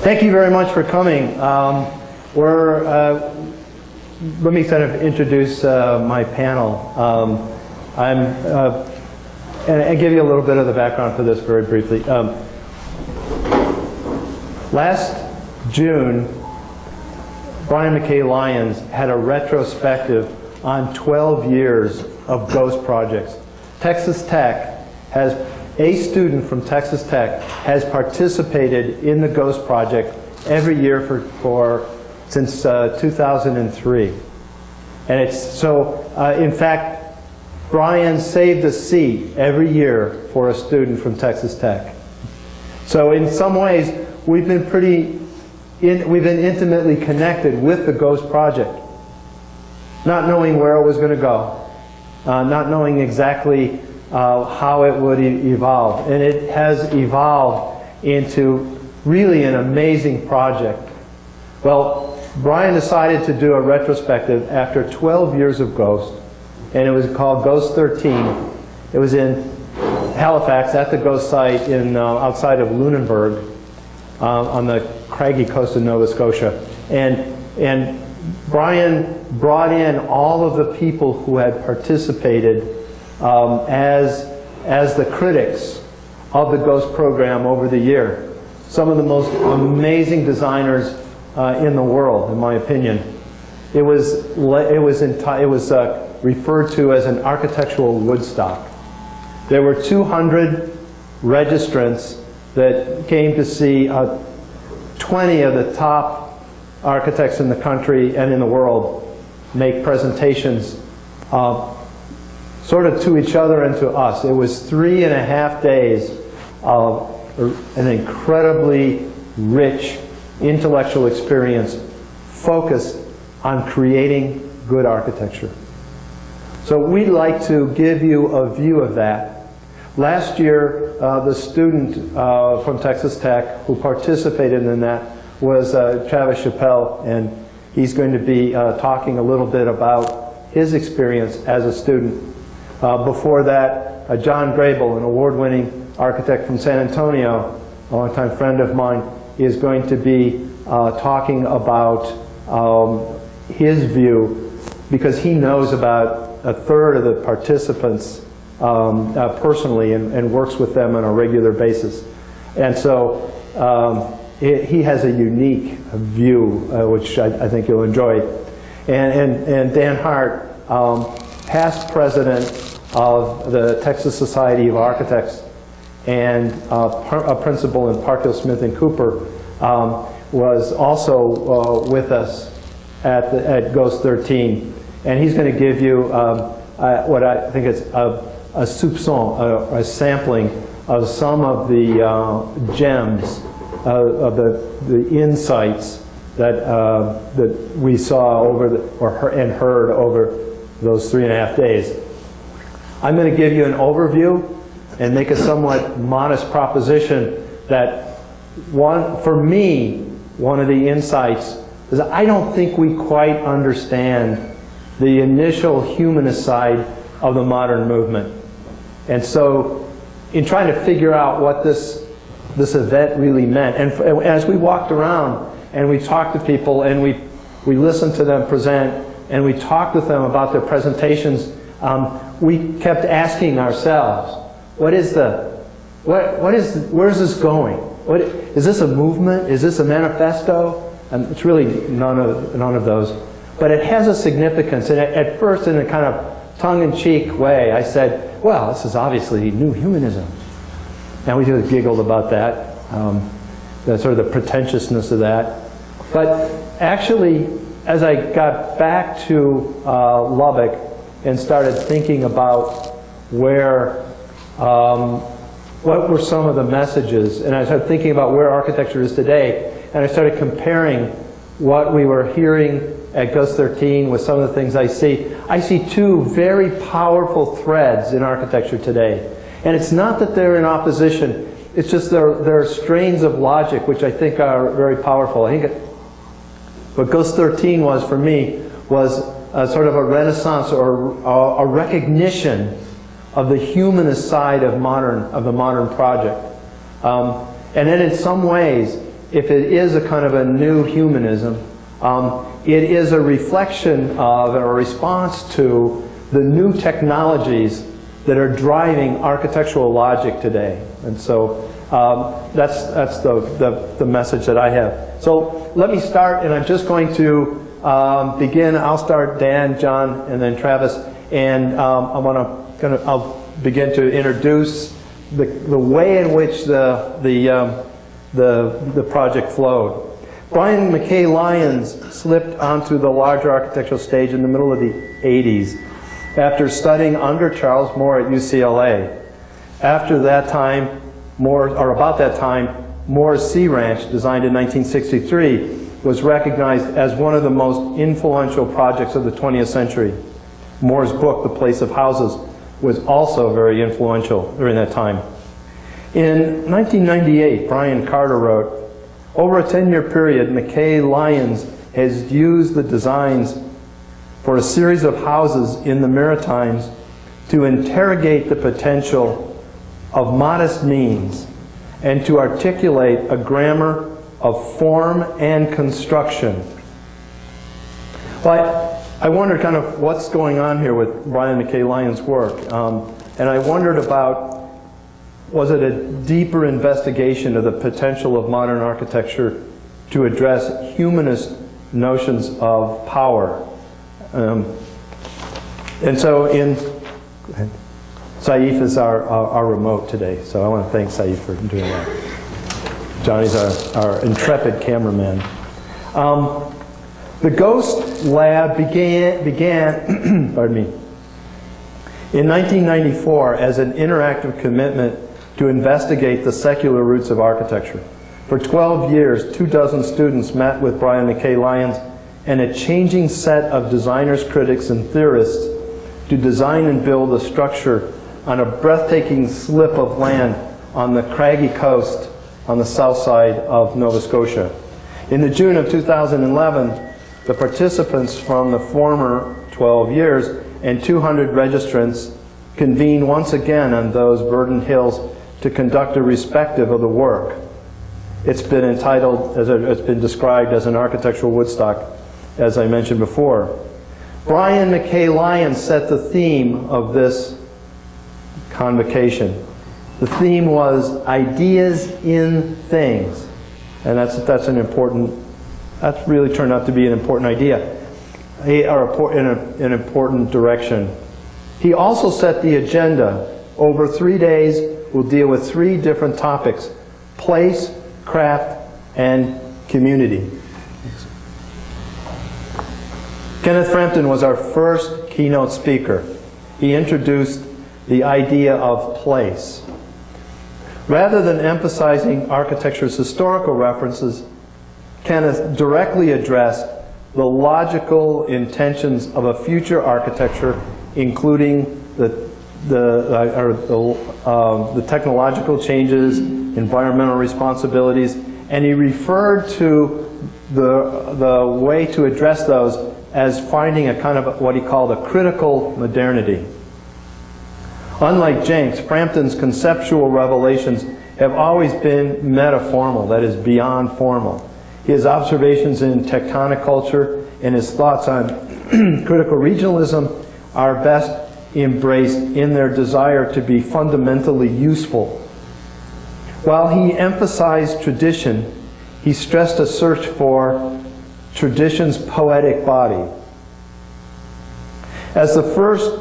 Thank you very much for coming. Let me kind of introduce my panel. And give you a little bit of the background for this very briefly. Last June, Brian McKay Lyons had a retrospective on 12 years of Ghost projects. Texas Tech has, a student from Texas Tech has participated in the Ghost project every year since 2003. And it's so, in fact, Brian saved a seat every year for a student from Texas Tech. So in some ways, we've been intimately connected with the Ghost project, not knowing where it was going to go, not knowing exactly how it would evolve. And it has evolved into really an amazing project. Well, Brian decided to do a retrospective after 12 years of Ghost, and it was called Ghost13. It was in Halifax at the Ghost site outside of Lunenburg on the craggy coast of Nova Scotia. And Brian brought in all of the people who had participated as the critics of the Ghost program over the year. Some of the most amazing designers in the world, in my opinion. It was referred to as an architectural Woodstock. There were 200 registrants that came to see 20 of the top architects in the country and in the world make presentations sort of to each other and to us. It was 3.5 days of an incredibly rich intellectual experience focused on creating good architecture. So we'd like to give you a view of that. Last year, the student from Texas Tech who participated in that was Travis Chappelle, and he's going to be talking a little bit about his experience as a student. Before that, John Grable, an award-winning architect from San Antonio, a longtime friend of mine, is going to be talking about his view, because he knows about a third of the participants personally and works with them on a regular basis. And so he has a unique view, which I think you'll enjoy. And Dan Hart, past president of the Texas Society of Architects and a principal in Park Hill Smith and Cooper, was also with us at Ghost 13. And he's going to give you what I think is a soupçon, a sampling of some of the gems, of the insights that we saw and heard over those 3.5 days. I'm going to give you an overview and make a somewhat modest proposition that for me, one of the insights is I don't think we quite understand the initial humanist side of the modern movement. And so in trying to figure out what this event really meant, and as we walked around and we talked to people and we listened to them present and we talked with them about their presentations, we kept asking ourselves, where's this going? Is this a movement? Is this a manifesto? And it's really none of those. But it has a significance. And at first, in a kind of tongue-in-cheek way, I said, well, this is obviously new humanism. And we just giggled about that, the sort of the pretentiousness of that. But actually, as I got back to Lubbock and started thinking about what were some of the messages, and I started thinking about where architecture is today, and I started comparing what we were hearing at Ghost 13 with some of the things I see. I see two very powerful threads in architecture today. And it's not that they're in opposition, it's just there are strains of logic which I think are very powerful. I think what Ghost 13 was for me was sort of a renaissance or a recognition of the humanist side of the modern project. And then in some ways, if it is a kind of a new humanism, it is a reflection of, or a response to, the new technologies that are driving architectural logic today. And so that's the message that I have. So let me start, and I'm just going to begin. I'll start, Dan, John, and then Travis, and I'll begin to introduce the way in which the project flowed. Brian McKay Lyons slipped onto the larger architectural stage in the middle of the 80s after studying under Charles Moore at UCLA. After that time, about that time, Moore's Sea Ranch, designed in 1963, was recognized as one of the most influential projects of the 20th century. Moore's book, The Place of Houses, was also very influential during that time. In 1998, Brian Carter wrote, "Over a 10-year period, McKay Lyons has used the designs for a series of houses in the Maritimes to interrogate the potential of modest means and to articulate a grammar of form and construction." Well, I wondered kind of what's going on here with Brian McKay Lyons' work. And I wondered about, was it a deeper investigation of the potential of modern architecture to address humanist notions of power? And so Saif is our remote today, so I want to thank Saif for doing that. Johnny's our intrepid cameraman. The Ghost Lab began pardon me, in 1994 as an interactive commitment to investigate the secular roots of architecture. For 12 years, 24 students met with Brian McKay Lyons and a changing set of designers, critics, and theorists to design and build a structure on a breathtaking slip of land on the craggy coast on the south side of Nova Scotia. In the June of 2011, the participants from the former 12 years and 200 registrants convened once again on those verdant hills to conduct a respective of the work. It's been entitled, it's been described as an architectural Woodstock, as I mentioned before. Brian McKay Lyons set the theme of this convocation. The theme was ideas in things, and that's really turned out to be an important idea, or an important direction. He also set the agenda. Over 3 days, we'll deal with 3 different topics: place, craft, and community. Kenneth Frampton was our first keynote speaker. He introduced the idea of place. Rather than emphasizing architecture's historical references, Kenneth directly addressed the logical intentions of a future architecture, including the technological changes, environmental responsibilities, and he referred to the way to address those as finding a kind of what he called a critical modernity. Unlike Jenks, Frampton's conceptual revelations have always been metaformal, that is, beyond formal. His observations in tectonic culture and his thoughts on critical regionalism are best embraced in their desire to be fundamentally useful. While he emphasized tradition, he stressed a search for tradition's poetic body. As the first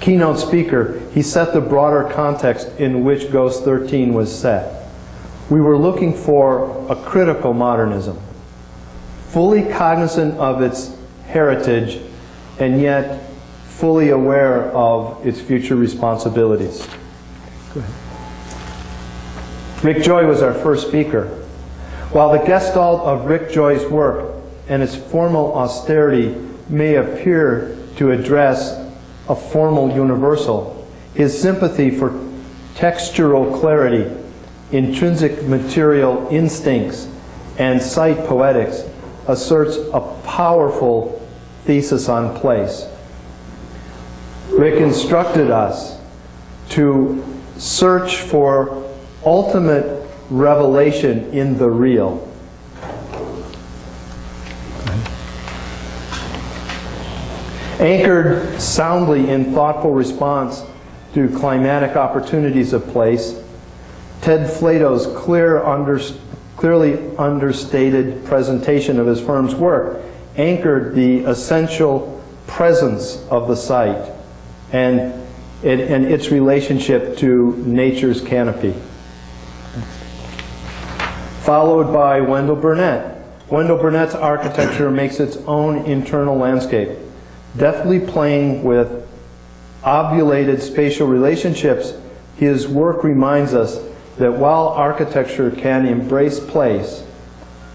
keynote speaker, he set the broader context in which Ghost 13 was set. We were looking for a critical modernism, fully cognizant of its heritage and yet fully aware of its future responsibilities. Go ahead. Rick Joy was our first speaker. While the gestalt of Rick Joy's work and its formal austerity may appear to address a formal universal, his sympathy for textural clarity, intrinsic material instincts, and site poetics asserts a powerful thesis on place. Rick instructed us to search for ultimate revelation in the real. Anchored soundly in thoughtful response to climatic opportunities of place, Ted Flato's clearly understated presentation of his firm's work anchored the essential presence of the site and its relationship to nature's canopy. Followed by Wendell Burnett. Wendell Burnett's architecture makes its own internal landscape, deftly playing with obvulated spatial relationships. His work reminds us that while architecture can embrace place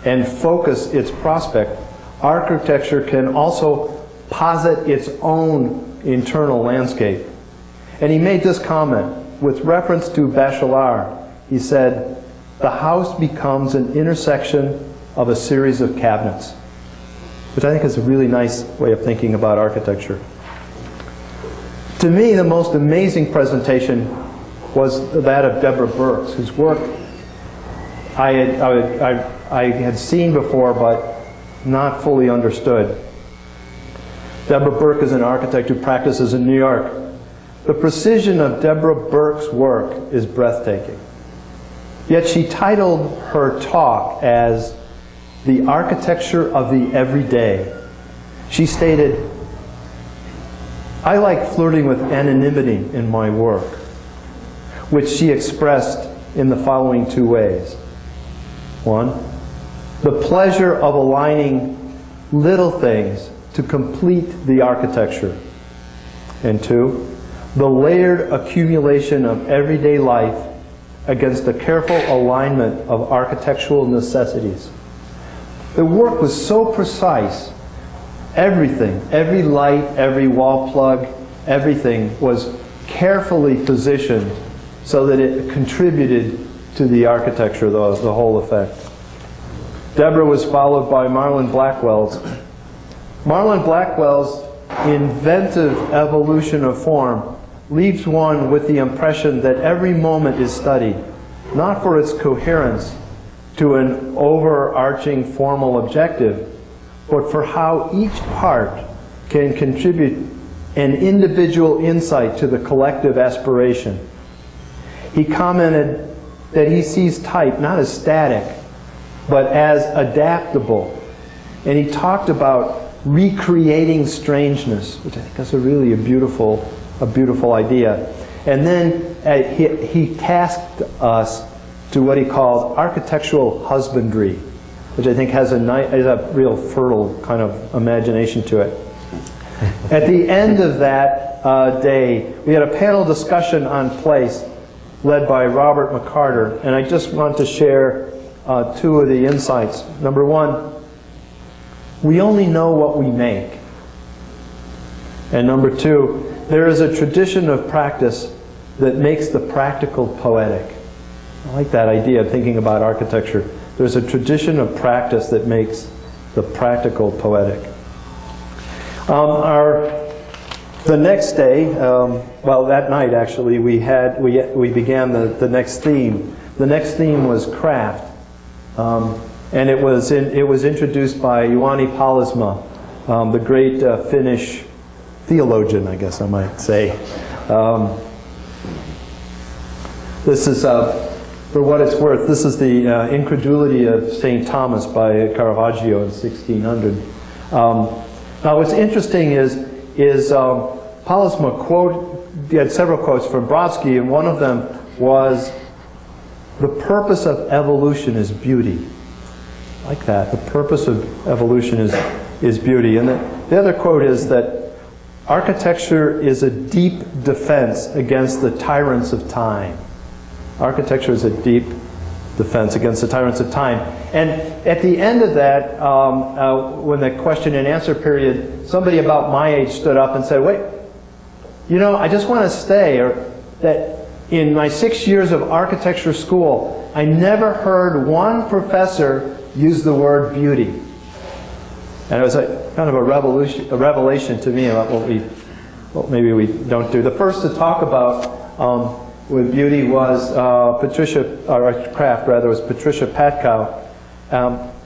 and focus its prospect, architecture can also posit its own internal landscape. And he made this comment with reference to Bachelard. He said, "The house becomes an intersection of a series of cabinets," which I think is a really nice way of thinking about architecture. To me, the most amazing presentation was that of Deborah Burke's, whose work I had seen before but not fully understood. Deborah Burke is an architect who practices in New York. The precision of Deborah Burke's work is breathtaking. Yet she titled her talk as "The Architecture of the Everyday." She stated, "I like flirting with anonymity in my work," which she expressed in the following two ways. One, the pleasure of aligning little things to complete the architecture. And two, the layered accumulation of everyday life against a careful alignment of architectural necessities. The work was so precise. Everything, every light, every wall plug, everything was carefully positioned so that it contributed to the architecture, the whole effect. Deborah was followed by Marlon Blackwell's. Marlon Blackwell's inventive evolution of form leaves one with the impression that every moment is studied, not for its coherence to an overarching formal objective, but for how each part can contribute an individual insight to the collective aspiration. He commented that he sees type not as static, but as adaptable. And he talked about recreating strangeness, which I think is a beautiful idea. And then he tasked us to what he called architectural husbandry, which I think has a real fertile kind of imagination to it. At the end of that day, we had a panel discussion on place led by Robert McCarter, and I just want to share two of the insights. Number one, we only know what we make. And number two, there is a tradition of practice that makes the practical poetic. I like that idea of thinking about architecture. There's a tradition of practice that makes the practical poetic. The next day, well, that night actually, we began the next theme. The next theme was craft, and it was introduced by Juhani Pallasmaa, the great Finnish theologian, I guess I might say. This is, for what it's worth, this is the Incredulity of St. Thomas by Caravaggio in 1600. Now, what's interesting is Pallasmaa he had several quotes from Brodsky, and one of them was, "The purpose of evolution is beauty." I like that. The purpose of evolution is beauty. And the other quote is that architecture is a deep defense against the tyrants of time. Architecture is a deep defense against the tyrants of time. And at the end of that, when the question and answer period, somebody about my age stood up and said, "Wait, you know, I just want to say that in my 6 years of architecture school, I never heard one professor use the word beauty." And it was kind of a revelation to me about what maybe we don't do. The first to talk about with beauty was Patricia Patkow.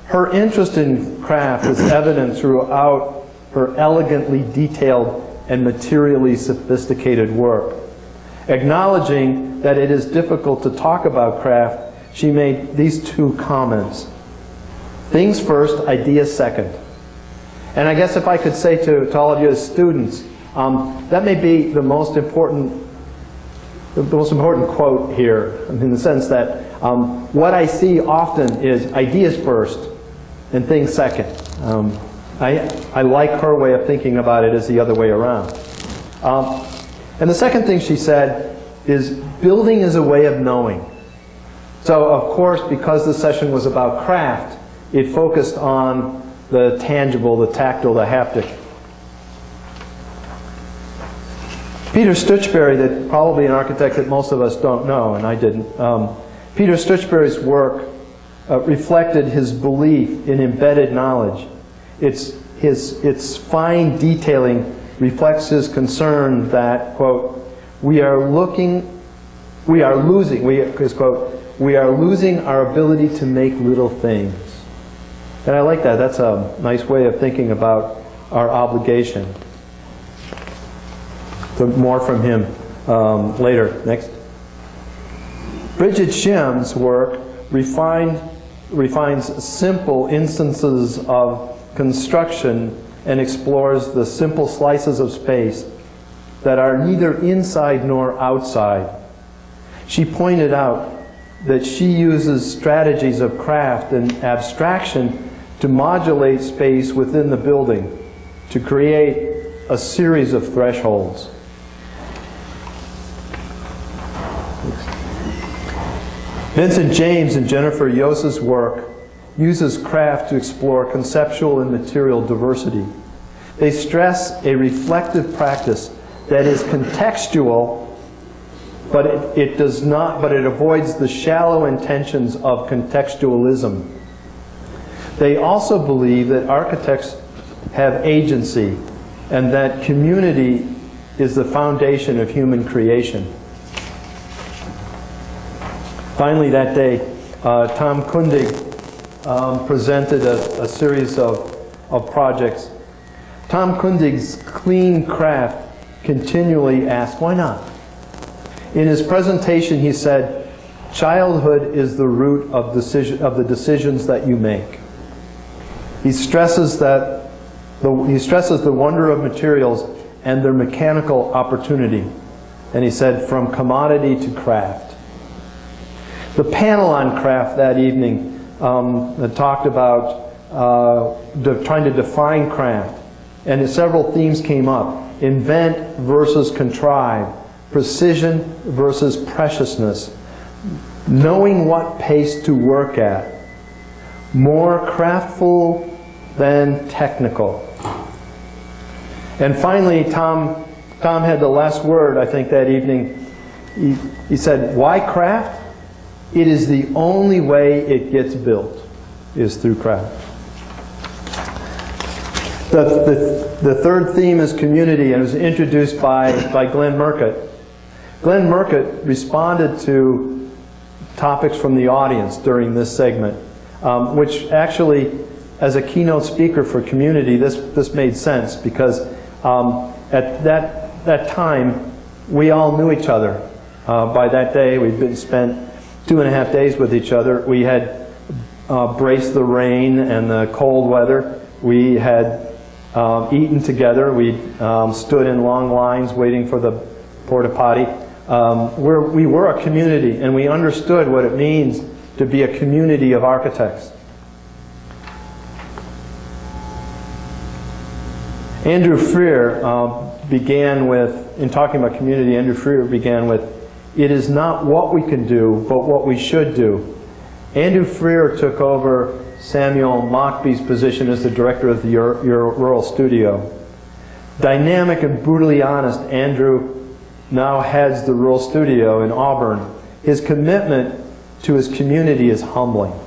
Her interest in craft is evident throughout her elegantly detailed and materially sophisticated work. Acknowledging that it is difficult to talk about craft, she made these two comments. Things first, ideas second. And I guess if I could say to all of you as students, that may be the most important quote here, in the sense that what I see often is ideas first and things second. I like her way of thinking about it as the other way around. And the second thing she said is building is a way of knowing. So of course, because the session was about craft, it focused on the tangible, the tactile, the haptic. Peter Stutchberry, that probably an architect that most of us don't know, and I didn't. Peter Stutchberry's work reflected his belief in embedded knowledge. Its fine detailing reflects his concern that, quote, we are losing our ability to make little things. And I like that. That's a nice way of thinking about our obligation. So more from him later. Next. Bridget Shim's work refines simple instances of construction and explores the simple slices of space that are neither inside nor outside. She pointed out that she uses strategies of craft and abstraction to modulate space within the building, to create a series of thresholds. Vincent James and Jennifer Yosa's work uses craft to explore conceptual and material diversity. They stress a reflective practice that is contextual, but it avoids the shallow intentions of contextualism. They also believe that architects have agency and that community is the foundation of human creation. Finally, that day, Tom Kundig presented a series of projects. Tom Kundig's clean craft continually asked, why not? In his presentation, he said, childhood is the root of the decisions that you make. He stresses the wonder of materials and their mechanical opportunity. And he said, from commodity to craft. The panel on craft that evening talked about trying to define craft. And several themes came up. Invent versus contrive. Precision versus preciousness. Knowing what pace to work at. More craftful than technical. And finally, Tom had the last word, I think, that evening. He said, why craft? It is the only way it gets built, is through craft. The third theme is community, and it was introduced by Glenn Murcutt. Glenn Murcutt responded to topics from the audience during this segment, which actually, as a keynote speaker for community, this made sense, because at that time, we all knew each other. By that day, we'd spent 2.5 days with each other. We had braced the rain and the cold weather. We had eaten together. We stood in long lines waiting for the porta potty. We were a community, and we understood what it means to be a community of architects. Andrew Freer began with, in talking about community, Andrew Freer began with, it is not what we can do, but what we should do. Andrew Freer took over Samuel Mockby's position as the director of the Rural Studio. Dynamic and brutally honest, Andrew now heads the Rural Studio in Auburn. His commitment to his community is humbling.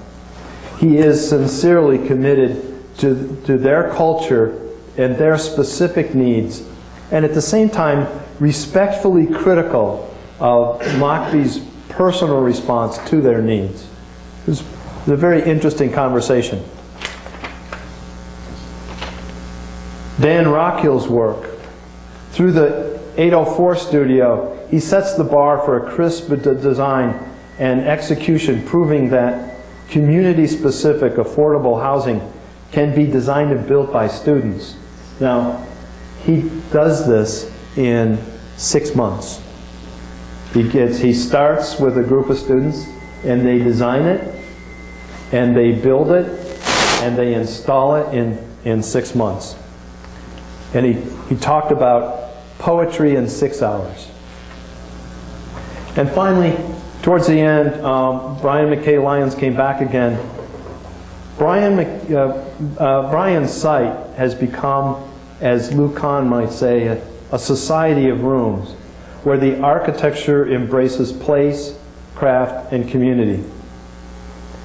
He is sincerely committed to their culture and their specific needs, and at the same time respectfully critical of Mockbee's personal response to their needs. It was a very interesting conversation. Dan Rockhill's work. Through the 804 studio, he sets the bar for a crisp design and execution, proving that community-specific affordable housing can be designed and built by students. Now, he does this in 6 months. He starts with a group of students, and they design it, and they build it, and they install it in 6 months. And he talked about poetry in 6 hours. And finally, towards the end, Brian McKay Lyons came back again. Brian's site has become, as Lou Kahn might say, a society of rooms where the architecture embraces place, craft, and community.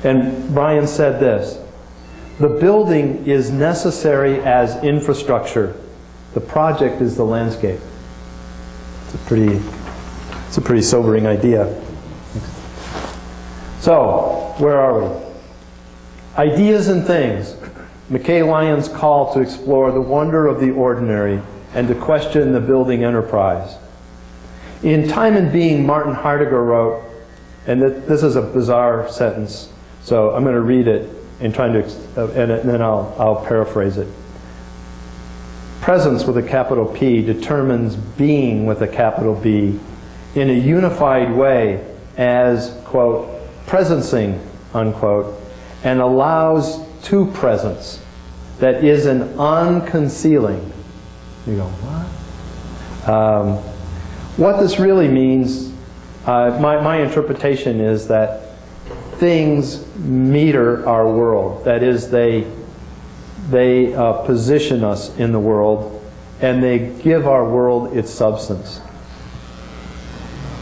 And Brian said this: "The building is necessary as infrastructure. The project is the landscape." It's a pretty sobering idea. So, where are we? Ideas and things. McKay Lyons' call to explore the wonder of the ordinary and to question the building enterprise. In Time and Being, Martin Heidegger wrote, and this is a bizarre sentence, so I'm going to read it and then I'll paraphrase it. Presence with a capital P determines being with a capital B in a unified way as, quote, presencing, unquote, and allows to presence that is an unconcealing. You go, what? What this really means, my interpretation is that things meter our world. That is, they position us in the world, and they give our world its substance.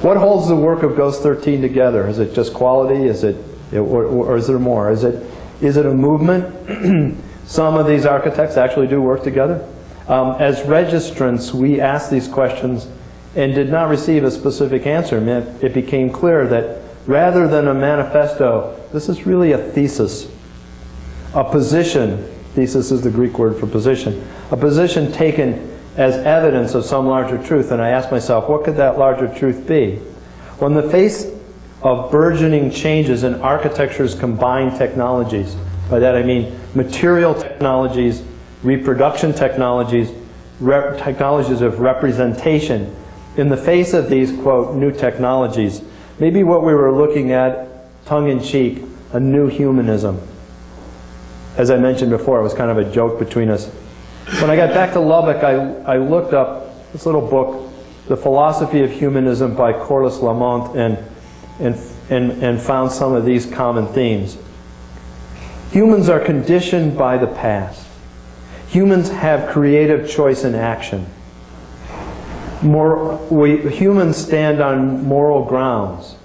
What holds the work of Ghost 13 together? Is it just quality? Is it, or is there more? Is it a movement? Some of these architects actually do work together. As registrants, we asked these questions and did not receive a specific answer. It became clear that rather than a manifesto, this is really a thesis, a position. Thesis is the Greek word for position. A position taken as evidence of some larger truth. And I asked myself, what could that larger truth be? Well, in the face of burgeoning changes in architecture's combined technologies, by that I mean material technologies, reproduction technologies, technologies of representation, in the face of these, quote, new technologies, maybe what we were looking at, tongue-in-cheek, a new humanism. As I mentioned before, it was kind of a joke between us. When I got back to Lubbock, I looked up this little book, The Philosophy of Humanism by Corliss Lamont, and found some of these common themes. Humans are conditioned by the past. Humans have creative choice in action. Humans stand on moral grounds,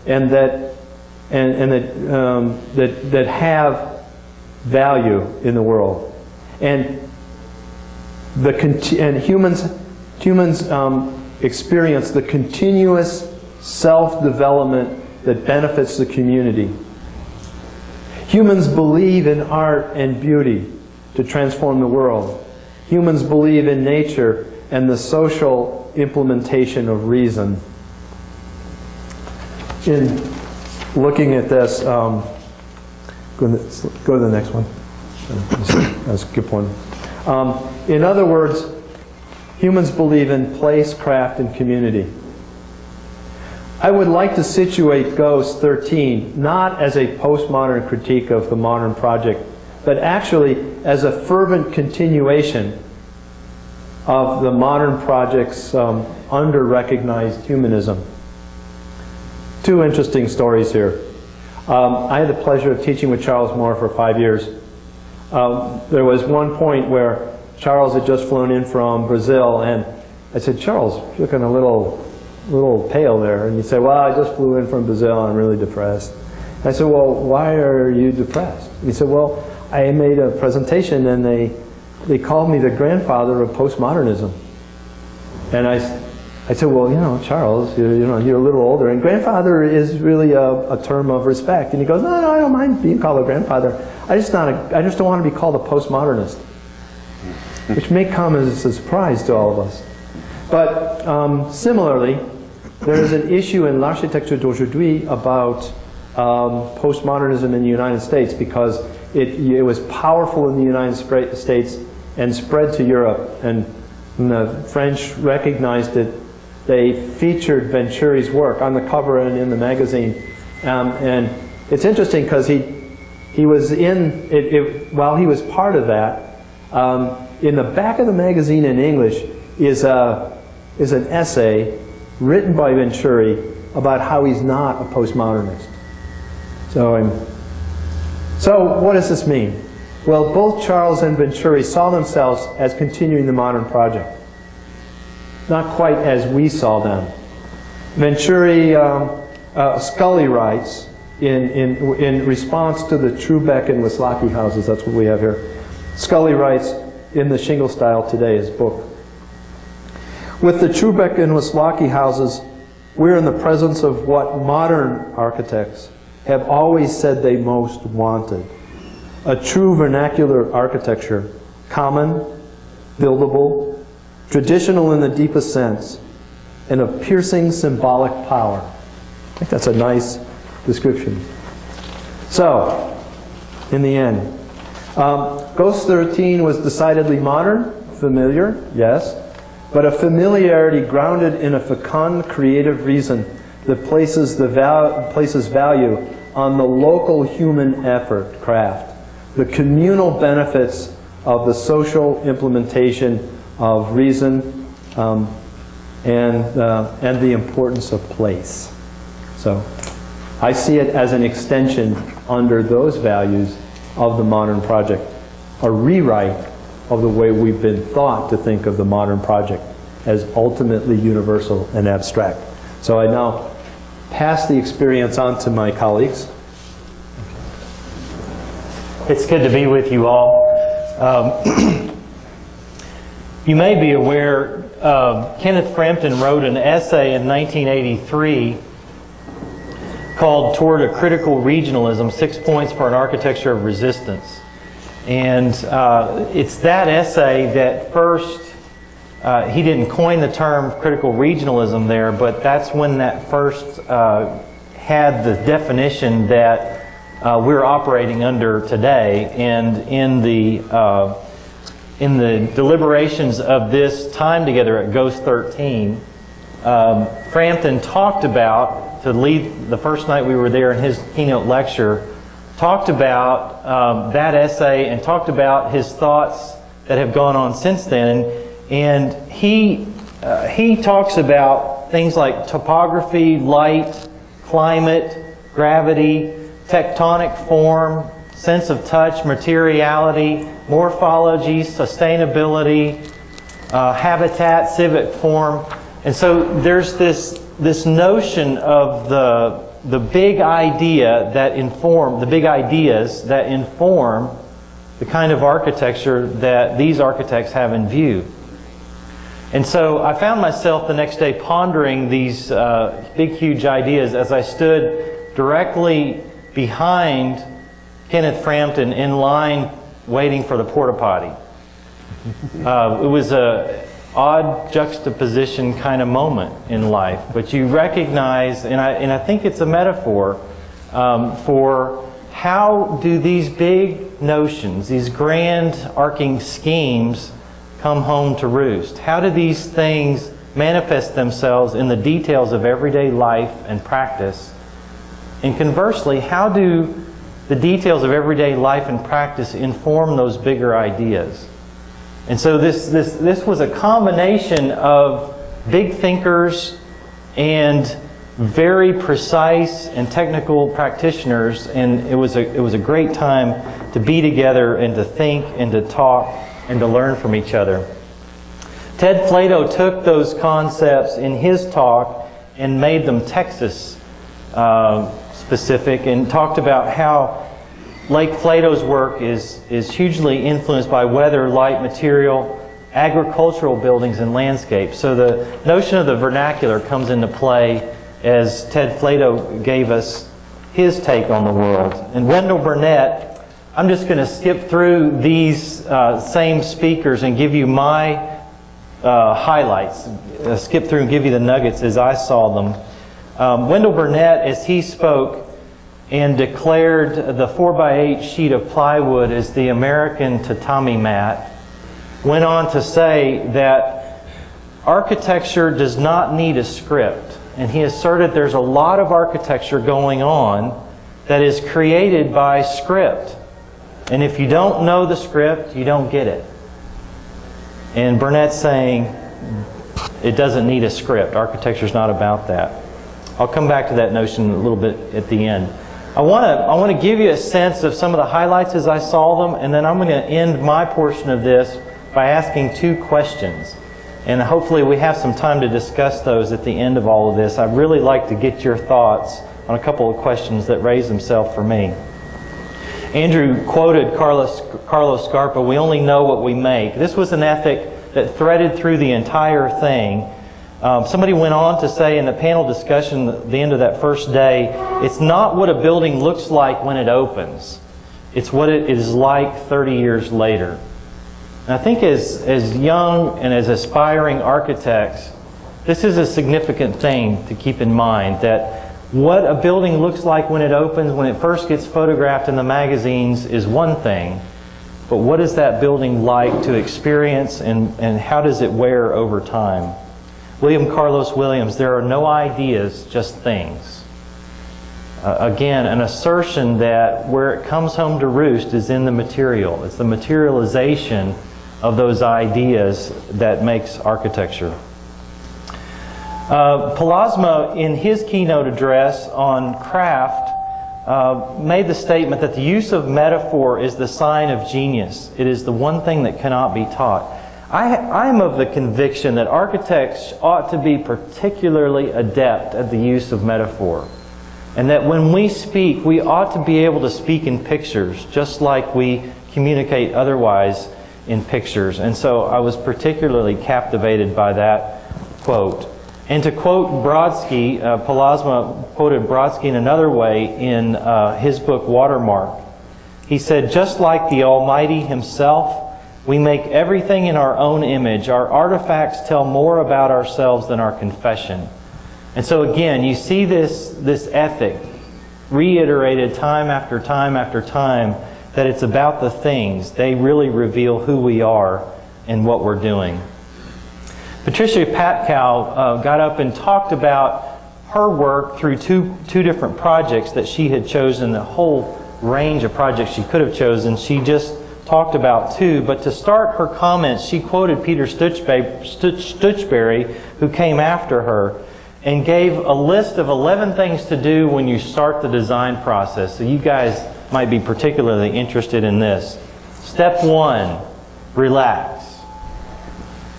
and that have value in the world, and humans experience the continuous self-development that benefits the community. Humans believe in art and beauty to transform the world. Humans believe in nature and the social implementation of reason. In looking at this, go to the next one. I'll skip one. In other words, humans believe in place, craft, and community. I would like to situate Ghost 13 not as a postmodern critique of the modern project, but actually as a fervent continuation of the modern project's under-recognized humanism. Two interesting stories here. I had the pleasure of teaching with Charles Moore for 5 years. There was one point where Charles had just flown in from Brazil, and I said, "Charles, you're looking a little pale there." And he said, "Well, I just flew in from Brazil, and I'm really depressed." And I said, "Well, why are you depressed?" And he said, "Well, I made a presentation, and they called me the grandfather of postmodernism." And I said, well, you know, Charles, you're a little older, and grandfather is really a term of respect. And he goes, no, I don't mind being called a grandfather. I just don't want to be called a postmodernist, which may come as a surprise to all of us. But similarly, there is an issue in l'architecture d'aujourd'hui about postmodernism in the United States, because it was powerful in the United States and spread to Europe. And when the French recognized it, they featured Venturi's work on the cover and in the magazine. And it's interesting because he was in it while he was part of that. In the back of the magazine in English is an essay written by Venturi about how he's not a postmodernist. So what does this mean? Well, both Charles and Venturi saw themselves as continuing the modern project. Not quite as we saw them. Venturi, Scully writes, in response to the Trubeck and Wisłocki houses, that's what we have here. Scully writes in the Shingle Style Today, his book, with the Trubeck and Wisłocki houses, we're in the presence of what modern architects have always said they most wanted. A true vernacular architecture, common, buildable, traditional in the deepest sense, and of piercing symbolic power. I think that's a nice description. So, in the end, Ghost 13 was decidedly modern, familiar, yes, but a familiarity grounded in a fecund creative reason that places value on the local human effort, craft, the communal benefits of the social implementation of reason, and the importance of place. So I see it as an extension under those values of the modern project, a rewrite of the way we've been thought to think of the modern project as ultimately universal and abstract. So I now pass the experience on to my colleagues. It's good to be with you all. You may be aware, Kenneth Frampton wrote an essay in 1983 called Toward a Critical Regionalism, 6 Points for an Architecture of Resistance. And it's that essay that first, he didn't coin the term critical regionalism there, but that's when that first had the definition that we're operating under today. And in the deliberations of this time together at Ghost 13, Frampton talked about, to lead the first night we were there in his keynote lecture, talked about that essay and talked about his thoughts that have gone on since then. And he talks about things like topography, light, climate, gravity, tectonic form, sense of touch, materiality, morphology, sustainability, habitat, civic form. And so there's this notion of the big idea that inform, the big ideas that inform the kind of architecture that these architects have in view. And so I found myself the next day pondering these big, huge ideas as I stood directly behind Kenneth Frampton in line waiting for the porta potty. It was an odd juxtaposition kind of moment in life, but you recognize, and I think it's a metaphor for how do these big notions, these grand arcing schemes come home to roost? How do these things manifest themselves in the details of everyday life and practice? And conversely, how do the details of everyday life and practice inform those bigger ideas? And so this was a combination of big thinkers and very precise and technical practitioners, and it was a great time to be together and to think and to talk and to learn from each other. Ted Flato took those concepts in his talk and made them Texas specific, and talked about how Lake Flato's work is hugely influenced by weather, light, material, agricultural buildings and landscapes. So the notion of the vernacular comes into play as Ted Flato gave us his take on the world. And Wendell Burnett, I'm just going to skip through these same speakers and give you my highlights. Skip through and give you the nuggets as I saw them. Wendell Burnett, as he spoke and declared the 4x8 sheet of plywood as the American tatami mat, went on to say that architecture does not need a script. And he asserted there's a lot of architecture going on that is created by script. And if you don't know the script, you don't get it. And Burnett's saying it doesn't need a script. Architecture's not about that. I'll come back to that notion a little bit at the end. I want to give you a sense of some of the highlights as I saw them, and then I'm going to end my portion of this by asking two questions. And hopefully we have some time to discuss those at the end of all of this. I'd really like to get your thoughts on a couple of questions that raise themselves for me. Andrew quoted Carlos Scarpa, "We only know what we make." This was an ethic that threaded through the entire thing. Somebody went on to say in the panel discussion at the end of that first day, it's not what a building looks like when it opens. It's what it is like 30 years later. And I think as young and as aspiring architects, this is a significant thing to keep in mind, that what a building looks like when it opens, when it first gets photographed in the magazines, is one thing. But what is that building like to experience, and how does it wear over time? William Carlos Williams, "There are no ideas, just things." Again, an assertion that where it comes home to roost is in the material. It's the materialization of those ideas that makes architecture. Pallasmaa, in his keynote address on craft, made the statement that the use of metaphor is the sign of genius. It is the one thing that cannot be taught. I am of the conviction that architects ought to be particularly adept at the use of metaphor. And that when we speak, we ought to be able to speak in pictures, just like we communicate otherwise in pictures. And so I was particularly captivated by that quote. And to quote Brodsky, Pallasmaa quoted Brodsky in another way in his book Watermark. He said, "Just like the Almighty Himself, we make everything in our own image. Our artifacts tell more about ourselves than our confession." And so again, you see this ethic reiterated time after time after time, that it's about the things. They really reveal who we are and what we're doing. Patricia Patkow got up and talked about her work through two different projects that she had chosen, the whole range of projects she could have chosen. She just talked about two, but to start her comments, she quoted Peter Stutchberry, who came after her, and gave a list of 11 things to do when you start the design process. So you guys might be particularly interested in this. Step 1, relax.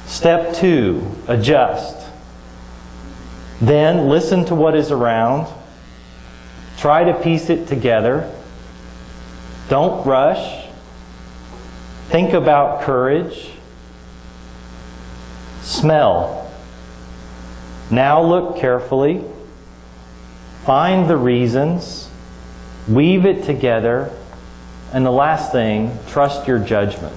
Step 2, adjust. Then listen to what is around. Try to piece it together. Don't rush. Think about courage. Smell. Now look carefully. Find the reasons. Weave it together. And the last thing, trust your judgment.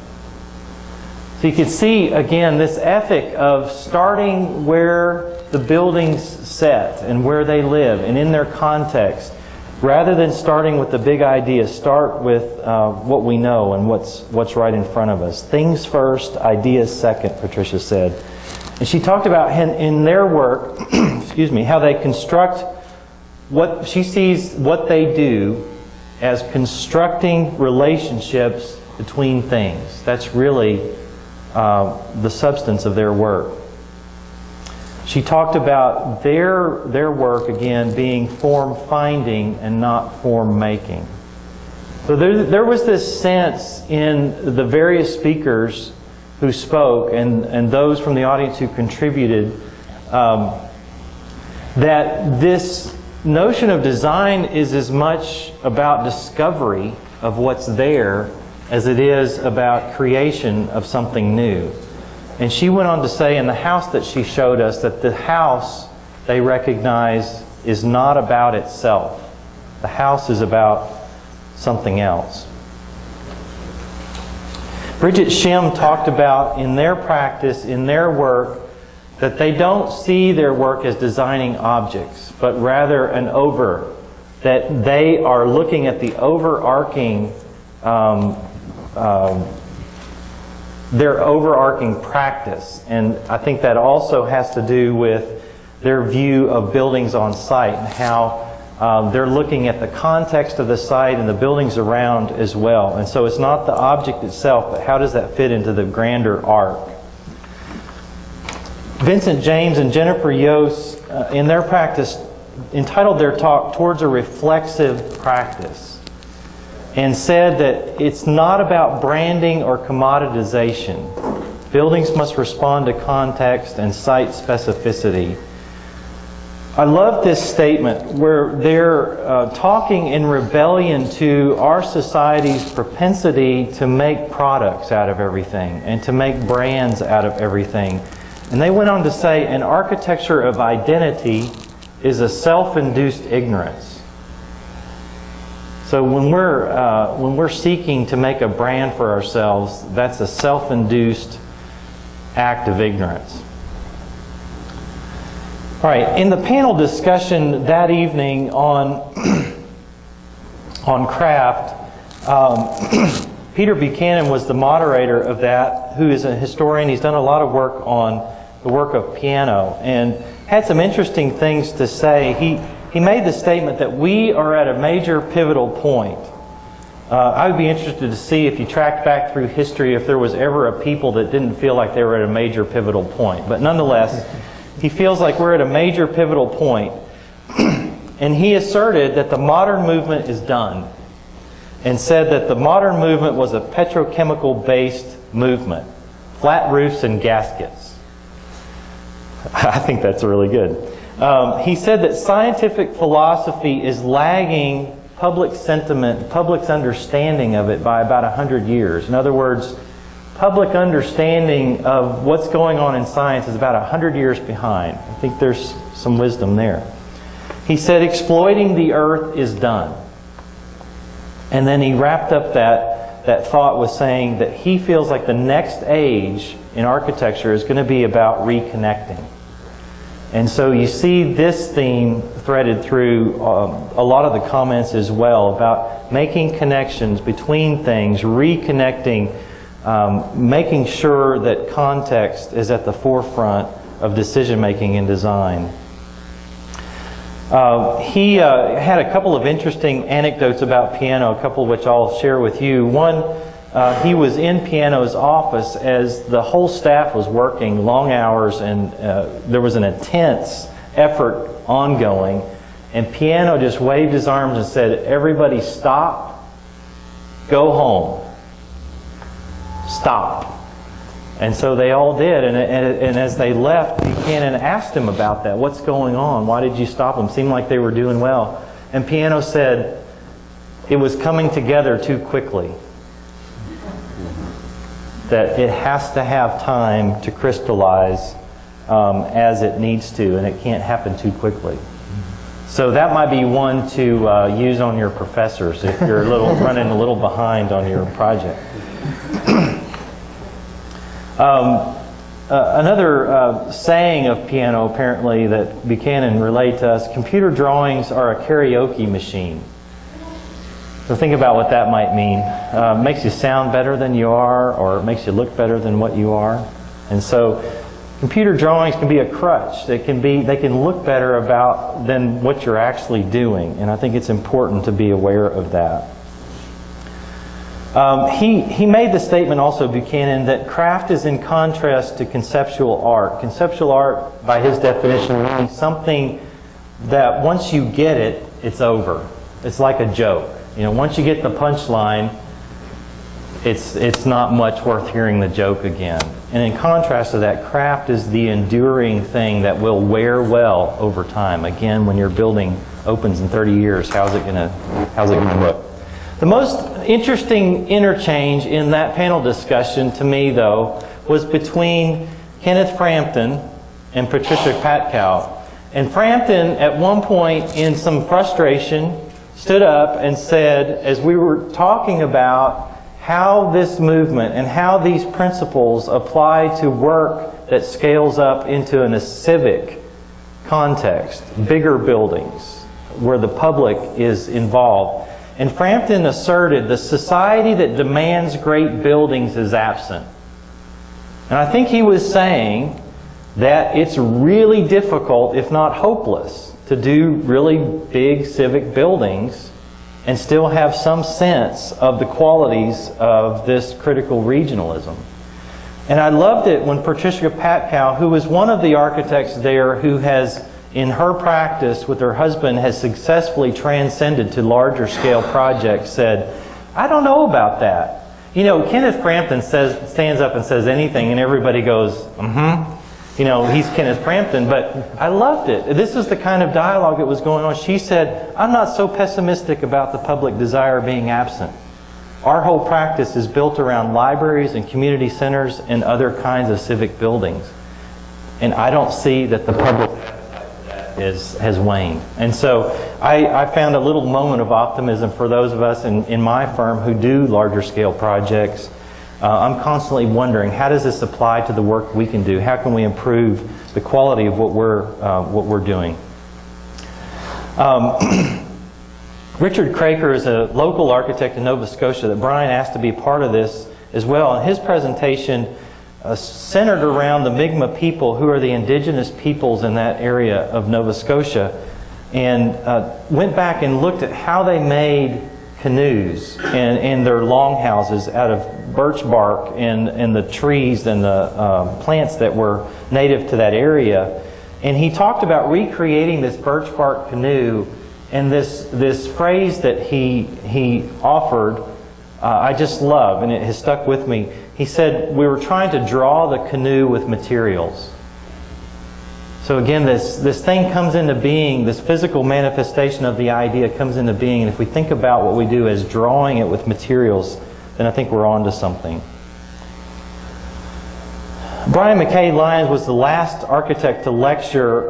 So you can see, again, this ethic of starting where the buildings set and where they live and in their context. Rather than starting with the big idea, start with what we know and what's right in front of us. Things first, ideas second, Patricia said. And she talked about in their work, excuse me, how they construct what she sees what they do as constructing relationships between things. That's really the substance of their work. She talked about their work, again, being form-finding and not form-making. So there was this sense in the various speakers who spoke and those from the audience who contributed that this notion of design is as much about discovery of what's there as it is about creation of something new. And she went on to say in the house that she showed us that the house, they recognize, is not about itself. The house is about something else. Bridget Shem talked about in their practice, in their work, that they don't see their work as designing objects, but rather that they are looking at the overarching, their overarching practice. And I think that also has to do with their view of buildings on site and how they're looking at the context of the site and the buildings around as well. And so it's not the object itself, but how does that fit into the grander arc? Vincent James and Jennifer Yost, in their practice, entitled their talk "Towards a Reflexive Practice," and said that it's not about branding or commoditization. Buildings must respond to context and site specificity. I love this statement where they're talking in rebellion to our society's propensity to make products out of everything and to make brands out of everything. And they went on to say, an architecture of identity is a self-induced ignorance. So when we're seeking to make a brand for ourselves, that's a self-induced act of ignorance. All right, in the panel discussion that evening on craft, Peter Buchanan was the moderator of that, who is a historian. He's done a lot of work on the work of piano and had some interesting things to say. He made the statement that we are at a major pivotal point. I would be interested to see, if you tracked back through history, if there was ever a people that didn't feel like they were at a major pivotal point. But nonetheless, he feels like we're at a major pivotal point. And he asserted that the modern movement is done, and said that the modern movement was a petrochemical-based movement. Flat roofs and gaskets. I think that's really good. He said that scientific philosophy is lagging public sentiment, public's understanding of it by about 100 years. In other words, public understanding of what's going on in science is about 100 years behind. I think there's some wisdom there. He said exploiting the earth is done. And then he wrapped up that thought with saying that he feels like the next age in architecture is going to be about reconnecting. And so you see this theme threaded through a lot of the comments as well, about making connections between things, reconnecting, making sure that context is at the forefront of decision making and design. He had a couple of interesting anecdotes about piano, a couple of which I'll share with you. One, he was in Piano's office as the whole staff was working long hours, and there was an intense effort ongoing, and Piano just waved his arms and said, "Everybody stop, go home. Stop." And so they all did, and as they left, Buchanan asked him about that. What's going on? Why did you stop them? Seemed like they were doing well. And Piano said, it was coming together too quickly. That it has to have time to crystallize as it needs to, and it can't happen too quickly. So that might be one to use on your professors if you're running a little behind on your project. Another saying of Piano, apparently, that Buchanan relayed to us: computer drawings are a karaoke machine. So think about what that might mean. Makes you sound better than you are, or it makes you look better than what you are. And so computer drawings can be a crutch. They can look better than what you're actually doing. And I think it's important to be aware of that. He made the statement also, Buchanan, that craft is in contrast to conceptual art. Conceptual art, by his definition, means something that once you get it, it's over. It's like a joke. You know, once you get the punchline, it's not much worth hearing the joke again. And in contrast to that, craft is the enduring thing that will wear well over time. Again, when your building opens in 30 years, how's it gonna look? The most interesting interchange in that panel discussion to me, though, was between Kenneth Frampton and Patricia Patkow. And Frampton, at one point, in some frustration, stood up and said, as we were talking about how this movement and how these principles apply to work that scales up into a civic context, bigger buildings, where the public is involved. And Frampton asserted the society that demands great buildings is absent. And I think he was saying that it's really difficult, if not hopeless, to do really big civic buildings and still have some sense of the qualities of this critical regionalism. And I loved it when Patricia Patkow, who was one of the architects there who has, in her practice with her husband, has successfully transcended to larger scale projects, said, I don't know about that. You know, Kenneth Frampton stands up and says anything and everybody goes, mm-hmm. You know, he's Kenneth Frampton, but I loved it. This is the kind of dialogue that was going on. She said, I'm not so pessimistic about the public desire being absent. Our whole practice is built around libraries and community centers and other kinds of civic buildings. And I don't see that the public has waned. And so I found a little moment of optimism for those of us in my firm who do larger scale projects. I'm constantly wondering, how does this apply to the work we can do? How can we improve the quality of what we're doing? Richard Craker is a local architect in Nova Scotia that Brian asked to be part of this as well. And his presentation centered around the Mi'kmaq people, who are the indigenous peoples in that area of Nova Scotia, and went back and looked at how they made canoes and their longhouses out of birch bark and the trees and the plants that were native to that area. And he talked about recreating this birch bark canoe, and this phrase that he offered I just love, and it has stuck with me. He said, we were trying to draw the canoe with materials. So again, this thing comes into being, this physical manifestation of the idea comes into being, and if we think about what we do as drawing it with materials, then I think we're on to something. Brian McKay Lyons was the last architect to lecture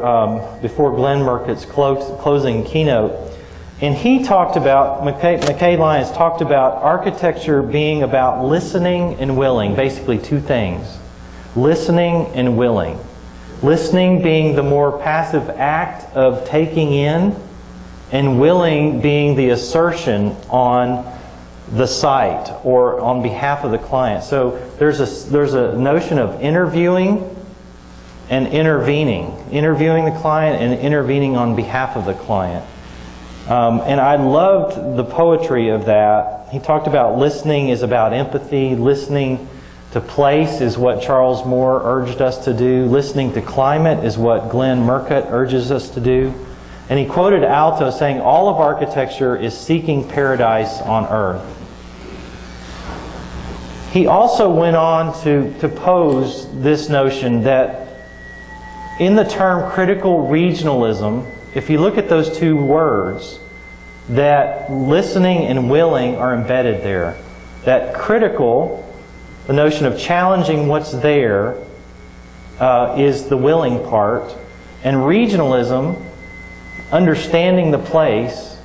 before Glenn Murcutt's closing keynote. And he talked about, McKay Lyons talked about architecture being about listening and willing, basically two things. Listening and willing. Listening being the more passive act of taking in, and willing being the assertion on the site or on behalf of the client. So there's a notion of interviewing and intervening. Interviewing the client and intervening on behalf of the client. And I loved the poetry of that. He talked about listening is about empathy. Listening to place is what Charles Moore urged us to do. Listening to climate is what Glenn Murcutt urges us to do. And he quoted Aalto saying, all of architecture is seeking paradise on earth. He also went on to pose this notion that in the term critical regionalism, if you look at those two words, that listening and willing are embedded there. That critical, the notion of challenging what's there, is the willing part. And regionalism, understanding the place,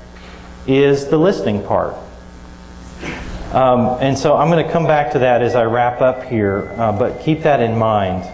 is the listening part. And so I'm going to come back to that as I wrap up here, but keep that in mind.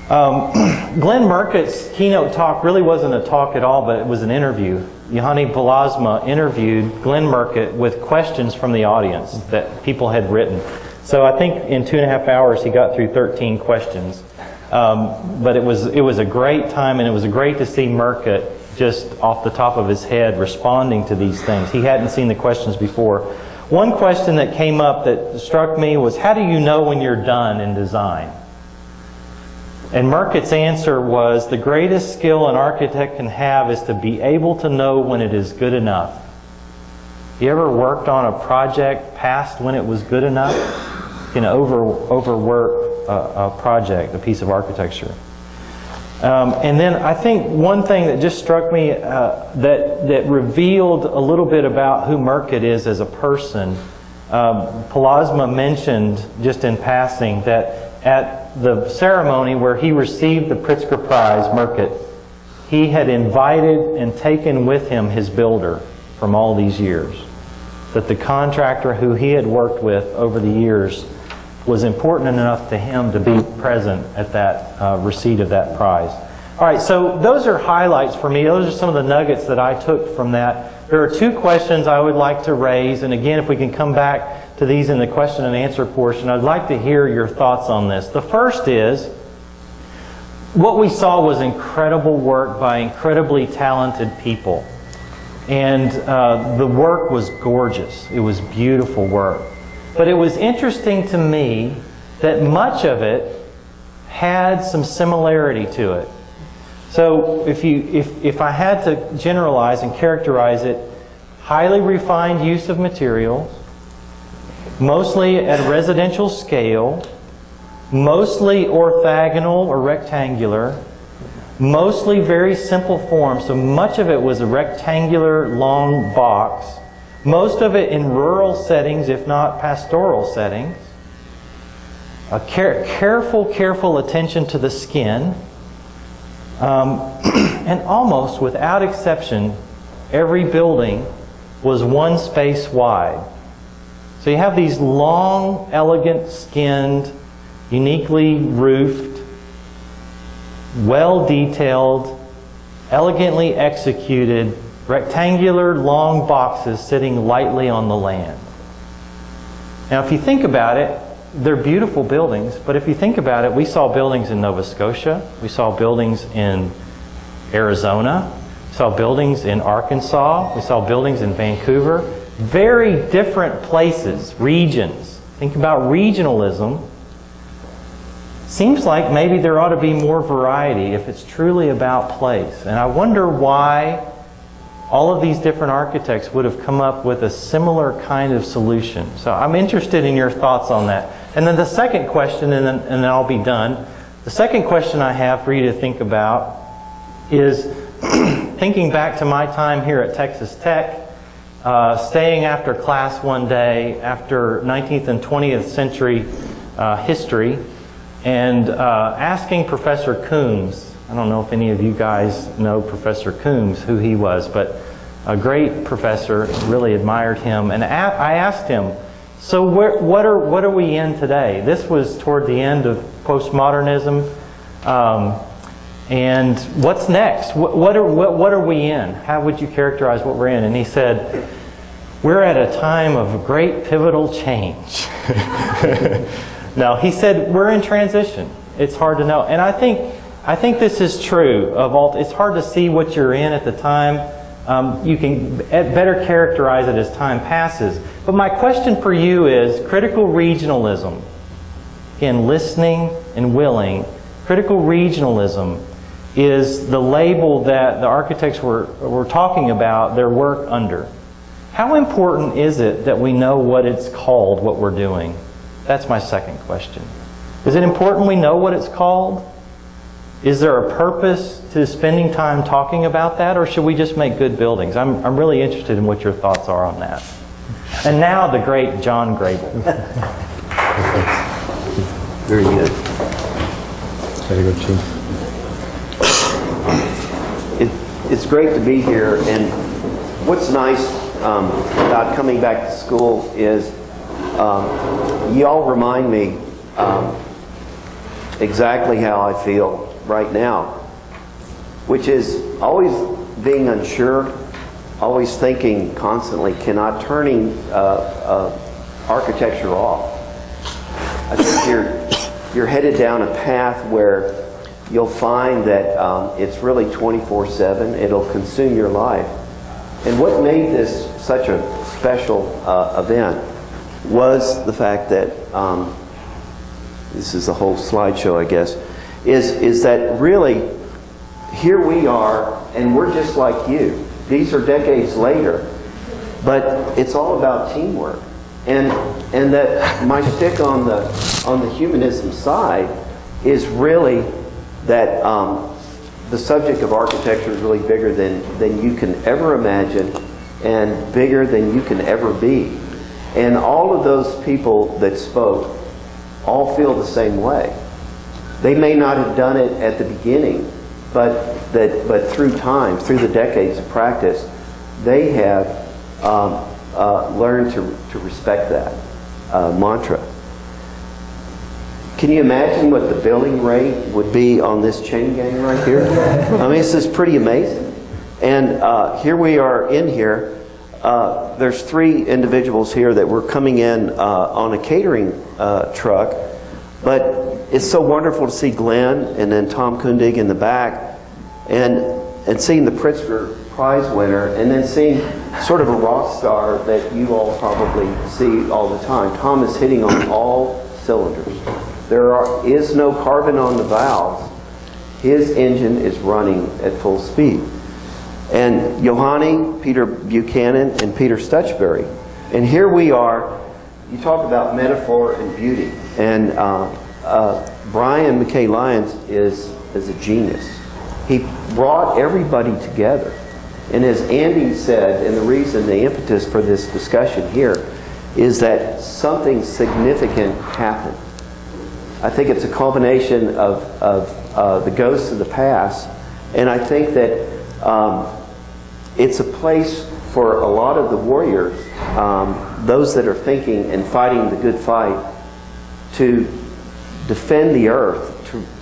Glenn Murcutt's keynote talk really wasn't a talk at all, but it was an interview. Juhani Pallasmaa interviewed Glenn Murcutt with questions from the audience that people had written. So I think in 2.5 hours he got through 13 questions. But it was a great time, and it was great to see Murcutt just off the top of his head responding to these things. He hadn't seen the questions before. One question that came up that struck me was, how do you know when you're done in design? And Murcutt's answer was, the greatest skill an architect can have is to be able to know when it is good enough. You ever worked on a project past when it was good enough? You can overwork a project, a piece of architecture. And then I think one thing that just struck me that revealed a little bit about who Murcutt is as a person, Pallasmaa mentioned just in passing that at the ceremony where he received the Pritzker Prize, Merkit, he had invited and taken with him his builder from all these years. That the contractor who he had worked with over the years was important enough to him to be present at that receipt of that prize. All right, so those are highlights for me. Those are some of the nuggets that I took from that. There are two questions I would like to raise, and again, if we can come back to these in the question and answer portion, I'd like to hear your thoughts on this. The first is, what we saw was incredible work by incredibly talented people. And the work was gorgeous. It was beautiful work. But it was interesting to me that much of it had some similarity to it. So if I had to generalize and characterize it, highly refined use of materials, mostly at a residential scale, mostly orthogonal or rectangular, mostly very simple form, so much of it was a rectangular long box, most of it in rural settings, if not pastoral settings, a careful attention to the skin, and almost without exception, every building was one space wide. So you have these long, elegant skinned, uniquely roofed, well-detailed, elegantly executed, rectangular long boxes sitting lightly on the land. Now if you think about it, they're beautiful buildings, but if you think about it, we saw buildings in Nova Scotia, we saw buildings in Arizona, we saw buildings in Arkansas, we saw buildings in Vancouver. Very different places, regions. Think about regionalism. Seems like maybe there ought to be more variety if it's truly about place. And I wonder why all of these different architects would have come up with a similar kind of solution. So I'm interested in your thoughts on that. And then the second question, and then I'll be done. The second question I have for you to think about is thinking back to my time here at Texas Tech, staying after class one day after 19th and 20th century history, and asking Professor Coombs, I don't know if any of you guys know Professor Coombs, who he was, but a great professor, really admired him, and I asked him, so what are we in today? This was toward the end of postmodernism, and what's next? What are we in? How would you characterize what we're in? And he said, we're at a time of great pivotal change. No, he said, we're in transition. It's hard to know. And I think this is true of all. It's hard to see what you're in at the time. You can better characterize it as time passes. But my question for you is critical regionalism. Again, listening and willing. Critical regionalism is the label that the architects were talking about their work under. How important is it that we know what it's called, what we're doing? That's my second question. Is it important we know what it's called? Is there a purpose to spending time talking about that, or should we just make good buildings? I'm really interested in what your thoughts are on that. And now the great John Grable. Very good. Very good, Chief. It's great to be here, and what's nice about coming back to school is you all remind me exactly how I feel right now, which is always being unsure, always thinking constantly, cannot turning architecture off. I think you're headed down a path where you'll find that it's really 24/7. It'll consume your life. And what made this such a special event was the fact that, this is the whole slideshow, I guess, is that really here we are, and we're just like you. These are decades later, but it's all about teamwork. And that my stick on the humanism side is really that the subject of architecture is really bigger than you can ever imagine, and bigger than you can ever be. And all of those people that spoke all feel the same way. They may not have done it at the beginning, but through time, through the decades of practice, they have learned to respect that mantra. Can you imagine what the billing rate would be on this chain gang right here? I mean, this is pretty amazing. And here we are in here. There's 3 individuals here that were coming in on a catering truck. But it's so wonderful to see Glenn and then Tom Kundig in the back and seeing the Pritzker Prize winner and then seeing sort of a rock star that you all probably see all the time. Tom is hitting on all cylinders. There is no carbon on the valves. His engine is running at full speed. And Johanny, Peter Buchanan, and Peter Stutchberry. And here we are. You talk about metaphor and beauty. And Brian McKay Lyons is a genius. He brought everybody together. And as Andy said, and the reason, the impetus for this discussion here, is that something significant happened. I think it's a combination of the ghosts of the past, and I think that it's a place for a lot of the warriors, those that are thinking and fighting the good fight, to defend the earth,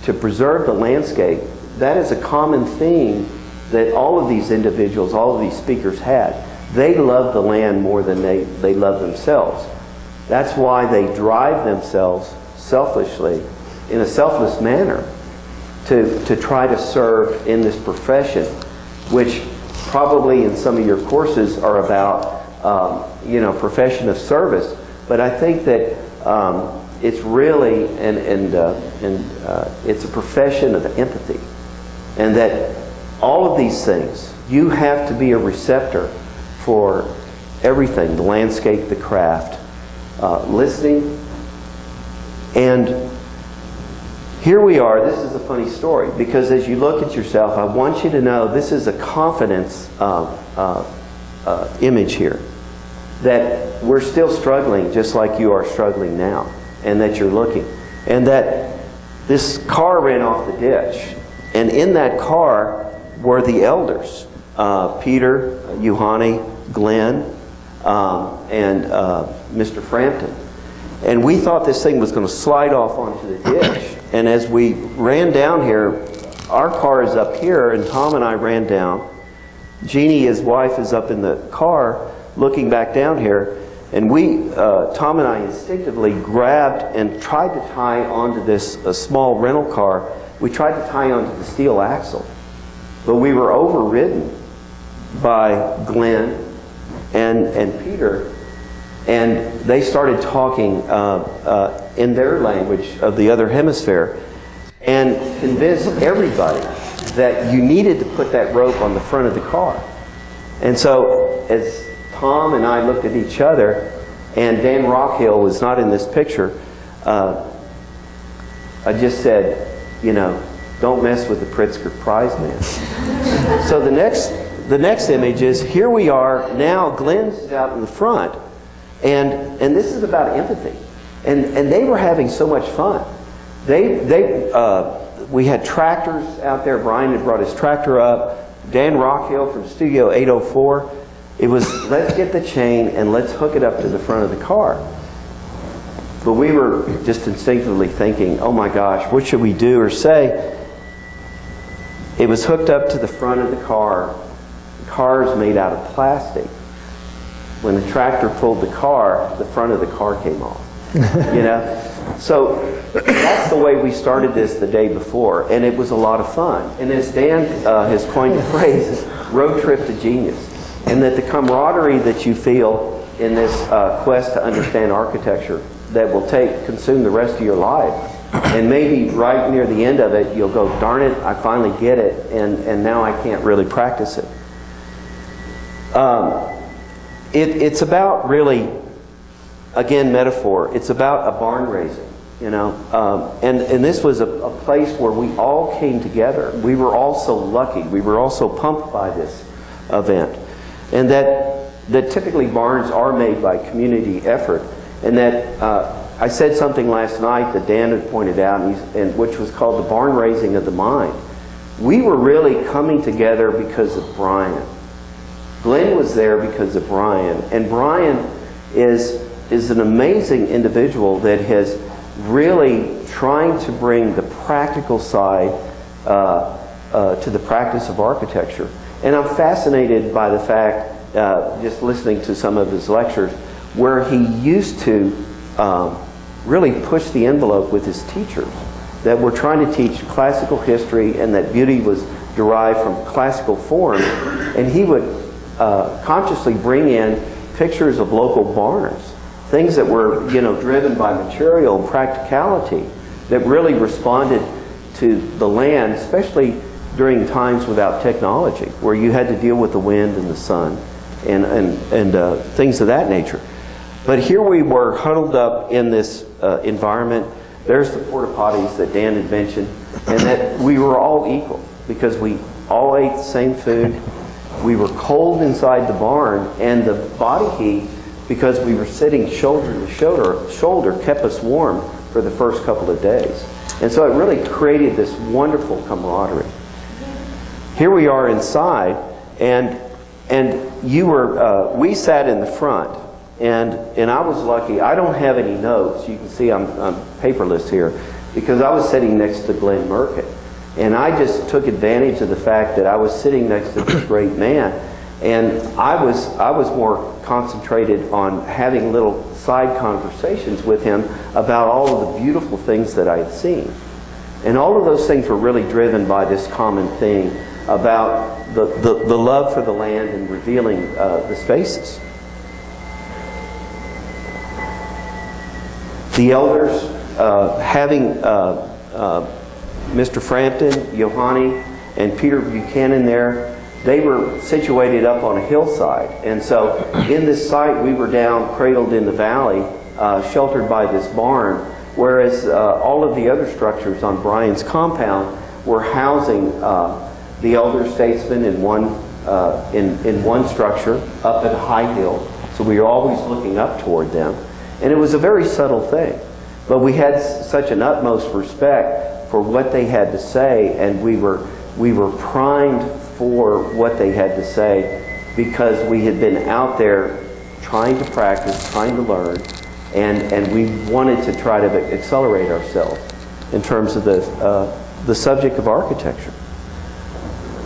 to preserve the landscape. That is a common theme that all of these individuals, all of these speakers had. They love the land more than they love themselves. That's why they drive themselves selfishly, in a selfless manner, to try to serve in this profession, which probably in some of your courses are about, profession of service. But I think that it's really, it's a profession of empathy. And that all of these things, you have to be a receptor for everything, the landscape, the craft, listening. And here we are. This is a funny story, because as you look at yourself, I want you to know this is a confidence image here. That we're still struggling just like you are struggling now, and that you're looking. And that this car ran off the ditch, and in that car were the elders, Peter, Johanny, Glenn, and Mr. Frampton. And we thought this thing was going to slide off onto the ditch. And as we ran down here, our car is up here, and Tom and I ran down. Jeannie, his wife, is up in the car looking back down here. And Tom and I instinctively grabbed and tried to tie onto this small rental car. We tried to tie onto the steel axle. But we were overridden by Glenn and Peter. And they started talking in their language of the other hemisphere and convinced everybody that you needed to put that rope on the front of the car. And so as Tom and I looked at each other, and Dan Rockhill was not in this picture, I just said, don't mess with the Pritzker Prize man. So the next image is, here we are now. Glenn's out in the front. And this is about empathy. And they were having so much fun. We had tractors out there. Brian had brought his tractor up. Dan Rockhill from Studio 804. It was, let's get the chain and let's hook it up to the front of the car. But we were just instinctively thinking, oh my gosh, what should we do or say? It was hooked up to the front of the car. The car is made out of plastic. When the tractor pulled the car, the front of the car came off. So that's the way we started this the day before, and it was a lot of fun. And as Dan has coined the phrase, road trip to genius. And that the camaraderie that you feel in this quest to understand architecture that will consume the rest of your life. And maybe right near the end of it, you'll go, darn it, I finally get it, and now I can't really practice it. It's about really, again, metaphor. It's about a barn raising, and this was a place where we all came together. We were all so lucky. We were all so pumped by this event. And that typically barns are made by community effort, and that I said something last night that Dan had pointed out, and which was called the barn raising of the mind. We were really coming together because of Brian. Glenn was there because of Brian, and Brian is an amazing individual that has really trying to bring the practical side to the practice of architecture. And I'm fascinated by the fact, just listening to some of his lectures, where he used to really push the envelope with his teachers, that were trying to teach classical history and that beauty was derived from classical form, and he would consciously bring in pictures of local barns, things that were, you know, driven by material and practicality, that really responded to the land, especially during times without technology, where you had to deal with the wind and the sun and things of that nature. But here we were huddled up in this environment. There's the porta potties that Dan had mentioned, and that we were all equal because we all ate the same food. We were cold inside the barn, and the body heat, because we were sitting shoulder to shoulder, kept us warm for the first couple of days. And so it really created this wonderful camaraderie. Here we are inside, and you were, we sat in the front, and I was lucky. I don't have any notes. You can see I'm paperless here, because I was sitting next to Glenn Merkett. And I just took advantage of the fact that I was sitting next to this great man, and I was more concentrated on having little side conversations with him about all of the beautiful things that I had seen. And all of those things were really driven by this common thing about the love for the land and revealing the spaces. The elders, having Mr. Frampton, Johanni, and Peter Buchanan there, they were situated up on a hillside. And so in this site, we were down, cradled in the valley, sheltered by this barn, whereas all of the other structures on Brian's compound were housing the elder statesmen in one structure up at a high hill. So we were always looking up toward them. And it was a very subtle thing. But we had such an utmost respect for what they had to say, and we were primed for what they had to say because we had been out there trying to practice, trying to learn, and we wanted to try to accelerate ourselves in terms of the subject of architecture.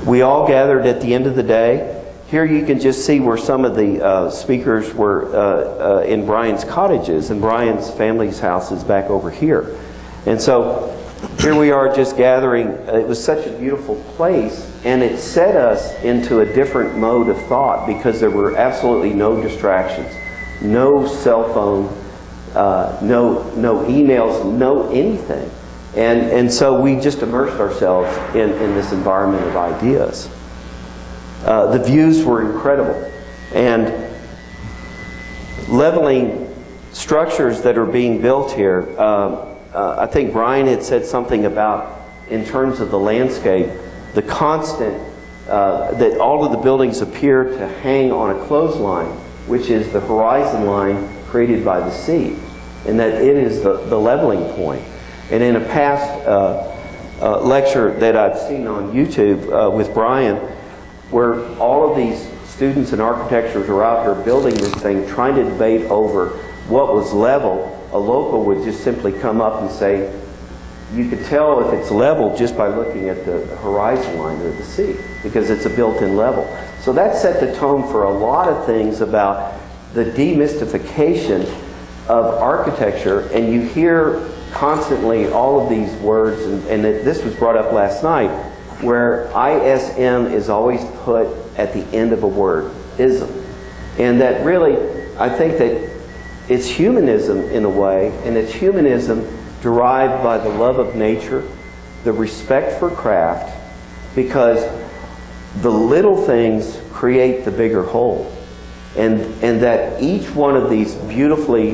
We all gathered at the end of the day. Here you can just see where some of the speakers were in Brian's cottages, and Brian's family's house is back over here. And so here we are just gathering. It was such a beautiful place, and it set us into a different mode of thought because there were absolutely no distractions, no cell phone, no emails, no anything. And so we just immersed ourselves in this environment of ideas. The views were incredible, and leveling structures that are being built here. I think Brian had said something about, in terms of the landscape, the constant that all of the buildings appear to hang on a clothesline, which is the horizon line created by the sea, and that it is the leveling point. And in a past lecture that I've seen on YouTube with Brian, where all of these students in architecture are out here building this thing, trying to debate over what was level, a local would just simply come up and say, you could tell if it's level just by looking at the horizon line of the sea, because it's a built-in level. So that set the tone for a lot of things about the demystification of architecture, and you hear constantly all of these words, and this was brought up last night, where ISM is always put at the end of a word, ism. And that really, I think that it's humanism in a way, and it's humanism derived by the love of nature, the respect for craft, because the little things create the bigger whole. And that each one of these beautifully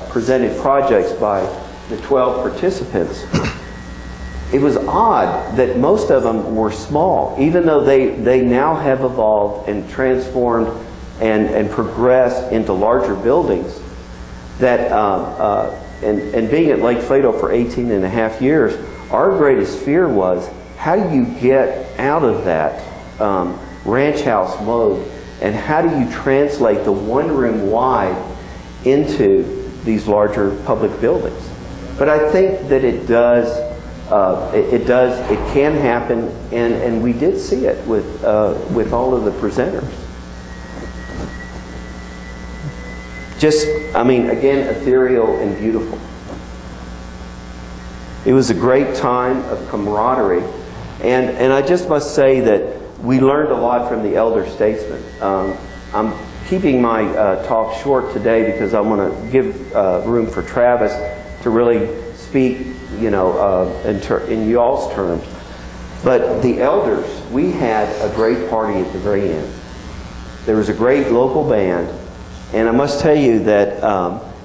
presented projects by the 12 participants, it was odd that most of them were small, even though they now have evolved and transformed and progressed into larger buildings, that and being at Lake Plato for 18 and a half years, our greatest fear was, how do you get out of that ranch house mode, and how do you translate the one room wide into these larger public buildings? But I think that it can happen, and we did see it with all of the presenters. Just, I mean, again, ethereal and beautiful. It was a great time of camaraderie, and I just must say that we learned a lot from the elder statesmen. I'm keeping my talk short today because I want to give room for Travis to really speak, you know, in y'all's terms. But the elders, we had a great party at the very end. There was a great local band, and I must tell you that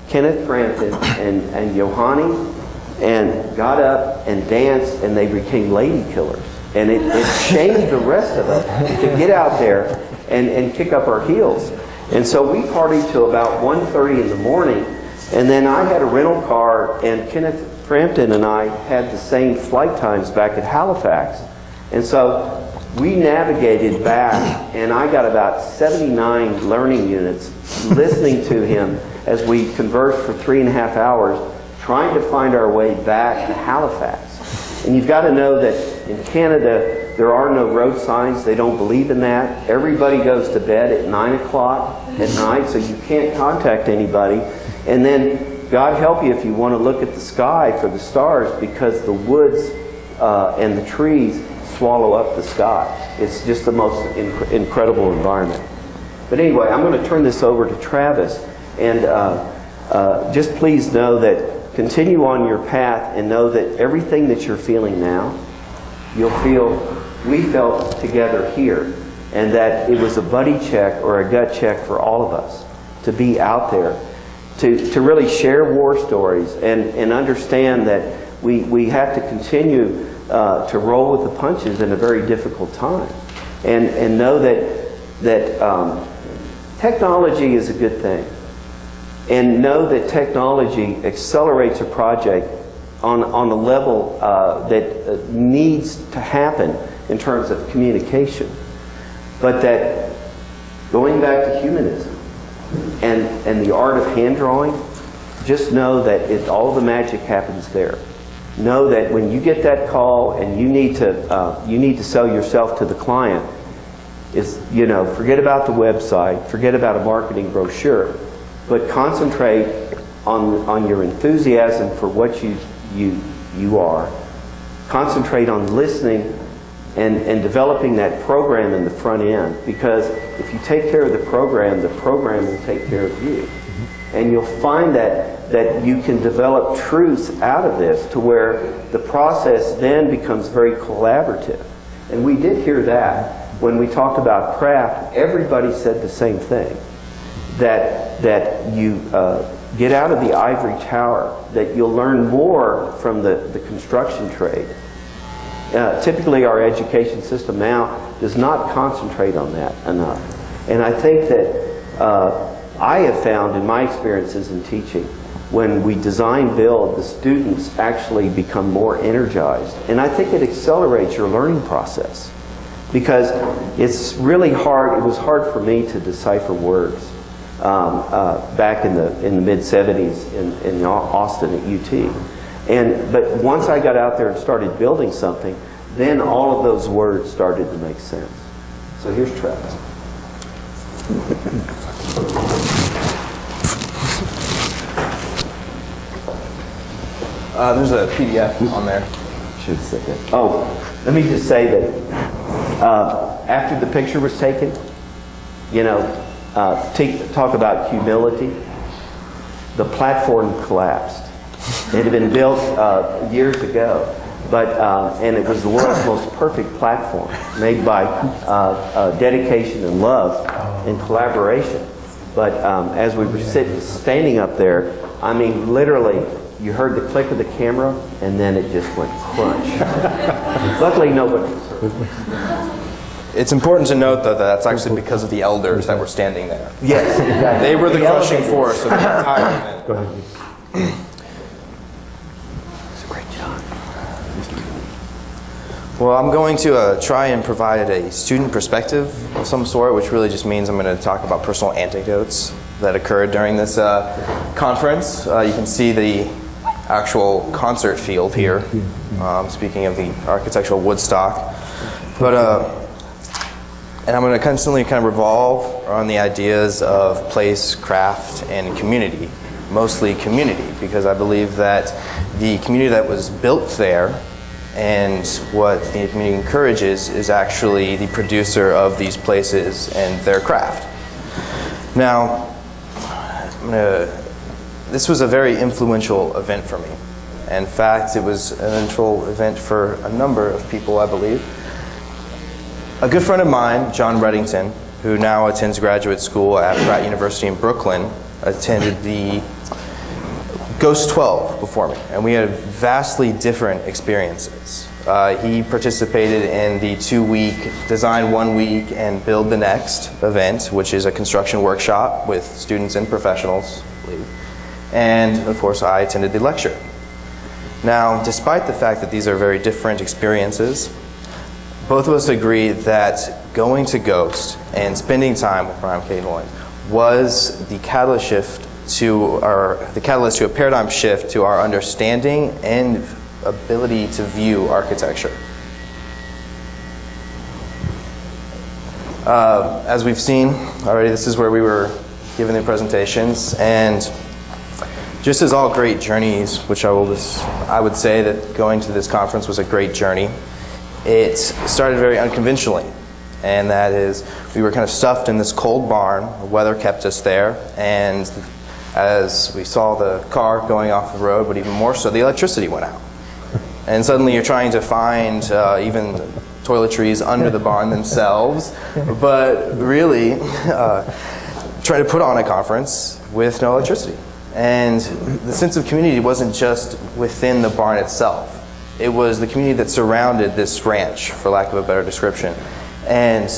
Kenneth Frampton and Johanny and got up and danced, and they became lady killers. And it shamed the rest of us to get out there and kick up our heels. And so we partied till about 1:30 in the morning, and then I had a rental car, and Kenneth Frampton and I had the same flight times back at Halifax. And so we navigated back, and I got about 79 learning units listening to him as we conversed for 3.5 hours, trying to find our way back to Halifax. And you've got to know that in Canada, there are no road signs. They don't believe in that. Everybody goes to bed at 9 o'clock at night, so you can't contact anybody. And then, God help you if you want to look at the sky for the stars, because the woods and the trees swallow up the sky. It's just the most incredible environment. But anyway, I'm going to turn this over to Travis. And just please know that continue on your path, and know that everything that you're feeling now, we felt together here. And that it was a buddy check or a gut check for all of us to be out there, to really share war stories and understand that we have to continue to roll with the punches in a very difficult time. And know that technology is a good thing. And know that technology accelerates a project on a level that needs to happen in terms of communication. But that going back to humanism and the art of hand drawing, just know that all the magic happens there. Know that when you get that call and you need to sell yourself to the client, forget about the website, forget about a marketing brochure, but concentrate on your enthusiasm for what you are. Concentrate on listening and developing that program in the front end, because if you take care of the program will take care of you. And you'll find that you can develop truths out of this to where the process then becomes very collaborative. And we did hear that when we talked about craft. Everybody said the same thing, that you get out of the ivory tower, that you'll learn more from the construction trade. Typically our education system now does not concentrate on that enough. And I think that I have found in my experiences in teaching, when we design build, the students actually become more energized. And I think it accelerates your learning process, because it's really hard. It was hard for me to decipher words back in the mid-70s in Austin at UT. But once I got out there and started building something, then all of those words started to make sense. So here's Travis. There's a PDF on there. Should have said that. Oh, let me just say that after the picture was taken, talk about humility. The platform collapsed. It had been built years ago, and it was the world's most perfect platform, made by dedication and love and collaboration. But as we were standing up there, I mean, literally, you heard the click of the camera, and then it just went crunch. Luckily, nobody was hurt. It's important to note, though, that that's actually because of the elders that were standing there. Yes, exactly. They were the crushing force of the entire event. Go ahead. Well, I'm going to try and provide a student perspective of some sort, which really just means I'm going to talk about personal anecdotes that occurred during this conference. You can see the actual concert field here, speaking of the architectural Woodstock. But, and I'm going to constantly kind of revolve on the ideas of place, craft, and community. Mostly community, because I believe that the community that was built there and what the community encourages is actually the producer of these places and their craft. Now, this was a very influential event for me. In fact, it was an influential event for a number of people, I believe. A good friend of mine, John Reddington, who now attends graduate school at Pratt University in Brooklyn, attended the Ghost-12 before me, and we had vastly different experiences. He participated in the 2-week Design 1 Week and Build the Next event, which is a construction workshop with students and professionals, I believe. And of course, I attended the lecture. Now, despite the fact that these are very different experiences, both of us agree that going to Ghost and spending time with Brian K. Noy was the catalyst to a paradigm shift to our understanding and ability to view architecture. As we've seen already, this is where we were giving the presentations, and just as all great journeys, which I would say that going to this conference was a great journey, it started very unconventionally. And that is, we were kind of stuffed in this cold barn. The weather kept us there, and as we saw the car going off the road, but even more so, the electricity went out. And suddenly you're trying to find even toiletries under the barn themselves, but really trying to put on a conference with no electricity. And the sense of community wasn't just within the barn itself. It was the community that surrounded this ranch, for lack of a better description. And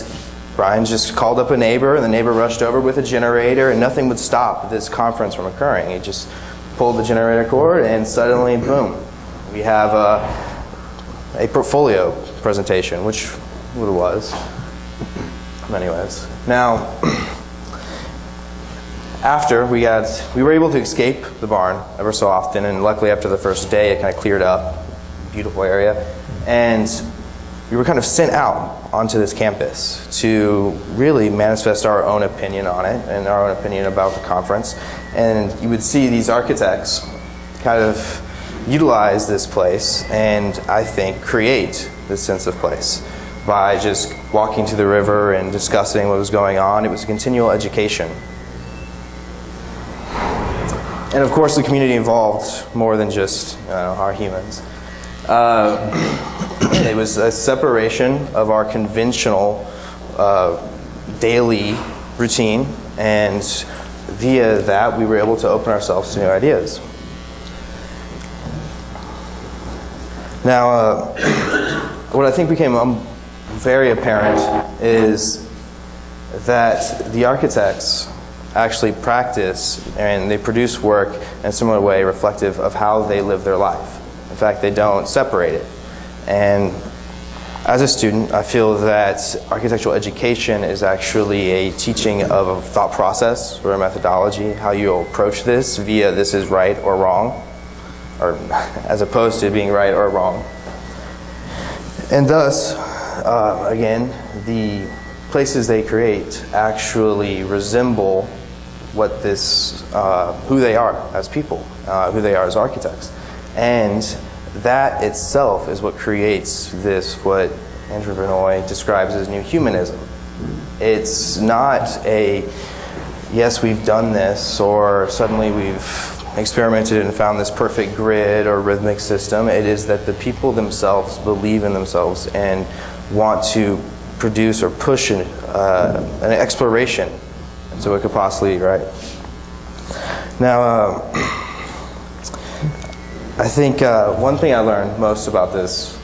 Brian just called up a neighbor, and the neighbor rushed over with a generator, and nothing would stop this conference from occurring. He just pulled the generator cord, and suddenly, boom, we have a portfolio presentation, which what it was. Anyways, now, after we were able to escape the barn ever so often, and luckily after the first day, it kind of cleared up. Beautiful area, and we were kind of sent out onto this campus to really manifest our own opinion on it and our own opinion about the conference. And you would see these architects kind of utilize this place and, I think, create this sense of place by just walking to the river and discussing what was going on. It was a continual education. And of course, the community involved more than just our humans. It was a separation of our conventional daily routine, and via that we were able to open ourselves to new ideas. Now, what I think became very apparent is that the architects actually practice and they produce work in a similar way reflective of how they live their life. In fact, they don't separate it. And as a student, I feel that architectural education is actually a teaching of a thought process or a methodology, how you approach this via this is right or wrong, or as opposed to being right or wrong. And thus, again, the places they create actually resemble what who they are as people, who they are as architects. And that itself is what creates this, what Andrew Verneuil describes as new humanism. It's not a, yes, we've done this, or suddenly we've experimented and found this perfect grid or rhythmic system. It is that the people themselves believe in themselves and want to produce or push an exploration into what could possibly be right. Now, I think one thing I learned most about this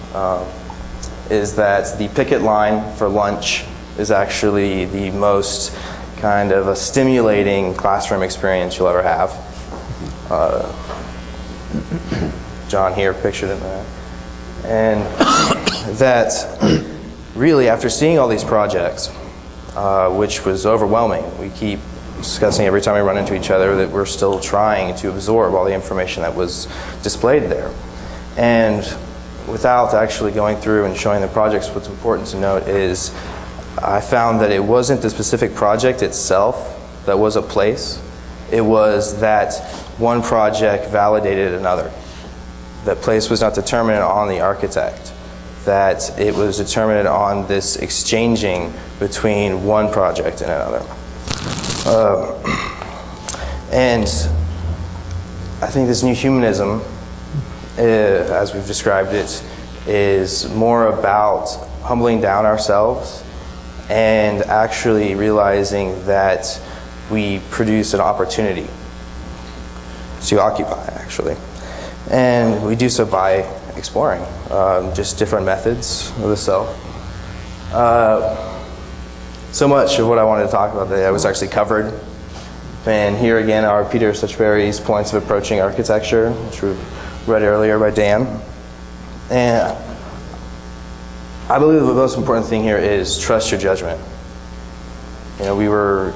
is that the picket line for lunch is actually the most kind of a stimulating classroom experience you'll ever have. John here pictured in that. And that really, after seeing all these projects, which was overwhelming, we keep discussing every time we run into each other that we're still trying to absorb all the information that was displayed there. And without actually going through and showing the projects, what's important to note is I found that it wasn't the specific project itself that was a place. It was that one project validated another. That place was not determined on the architect. That it was determined on this exchanging between one project and another. And I think this new humanism, as we've described it, is more about humbling down ourselves and actually realizing that we produce an opportunity to occupy, actually. And we do so by exploring just different methods of the self. So much of what I wanted to talk about today was actually covered. And here again are Peter Suchberry's points of approaching architecture, which we read earlier by Dan. And I believe the most important thing here is trust your judgment. You know,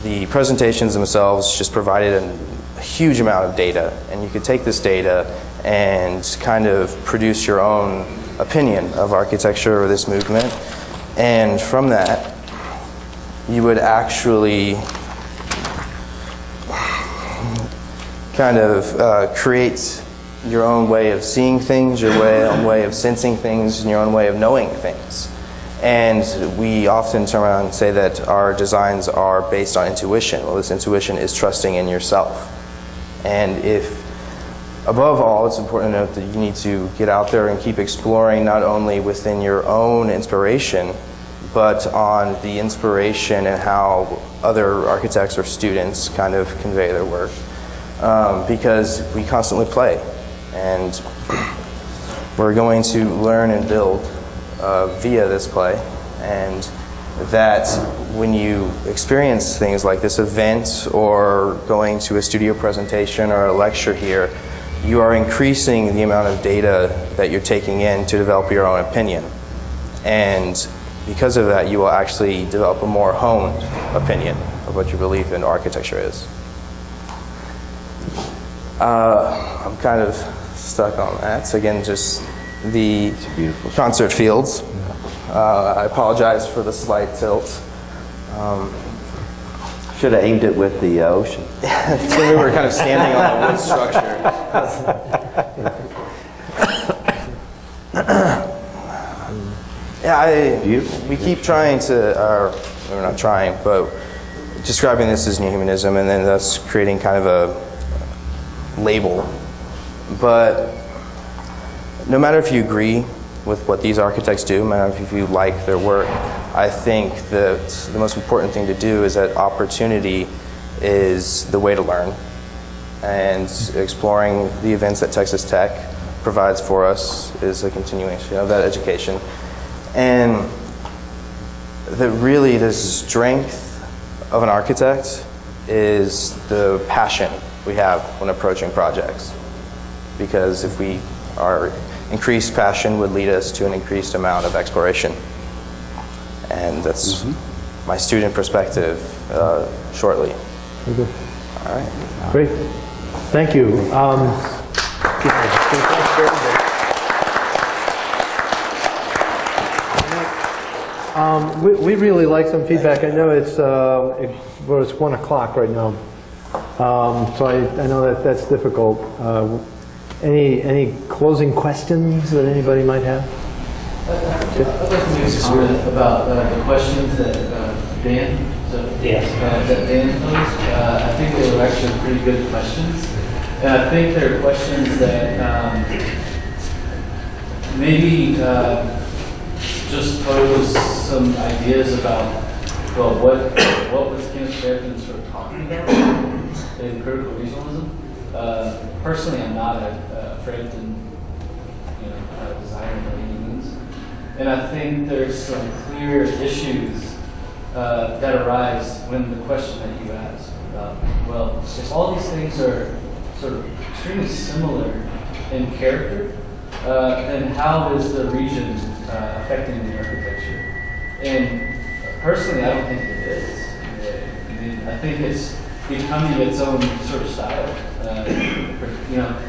the presentations themselves just provided a huge amount of data, and you could take this data and kind of produce your own opinion of architecture or this movement. And from that, you would actually kind of create your own way of seeing things, your own way of sensing things, and your own way of knowing things. And we often turn around and say that our designs are based on intuition. Well, this intuition is trusting in yourself. And above all, it's important to note that you need to get out there and keep exploring not only within your own inspiration, but on the inspiration and how other architects or students kind of convey their work. Because we constantly play, and we're going to learn and build via this play. And that when you experience things like this event or going to a studio presentation or a lecture here, you are increasing the amount of data that you're taking in to develop your own opinion. And because of that, you will actually develop a more honed opinion of what your belief in architecture is. I'm kind of stuck on that. So again, just the concert fields. I apologize for the slight tilt. Should have aimed it with the ocean. So we were kind of standing on the wood structure. Yeah, we keep trying to, we're not trying, but describing this as new humanism, and then thus creating kind of a label. But no matter if you agree with what these architects do, no matter if you like their work, I think that the most important thing to do is that opportunity is the way to learn. And exploring the events that Texas Tech provides for us is a continuation of that education. And that really the strength of an architect is the passion we have when approaching projects. Because if we are increased passion would lead us to an increased amount of exploration. And that's my student perspective shortly. Okay. All right. Great. Thank you. We really like some feedback. I know it's 1 o'clock right now, so I know that that's difficult. Any closing questions that anybody might have? I'd like to make a comment about the questions that Dan, that Dan posed. I think they were actually pretty good questions, and I think they're questions that maybe just pose some ideas about, well, what was Kenneth Fairton sort of talking about in critical regionalism. Personally, I'm not a Frampton, designer by any means, and I think there's some clear issues that arise when the question that you asked about, well, if all these things are sort of extremely similar in character, then how is the region affecting the architecture? And personally, I don't think it is. I mean, I think it's becoming its own sort of style. You know,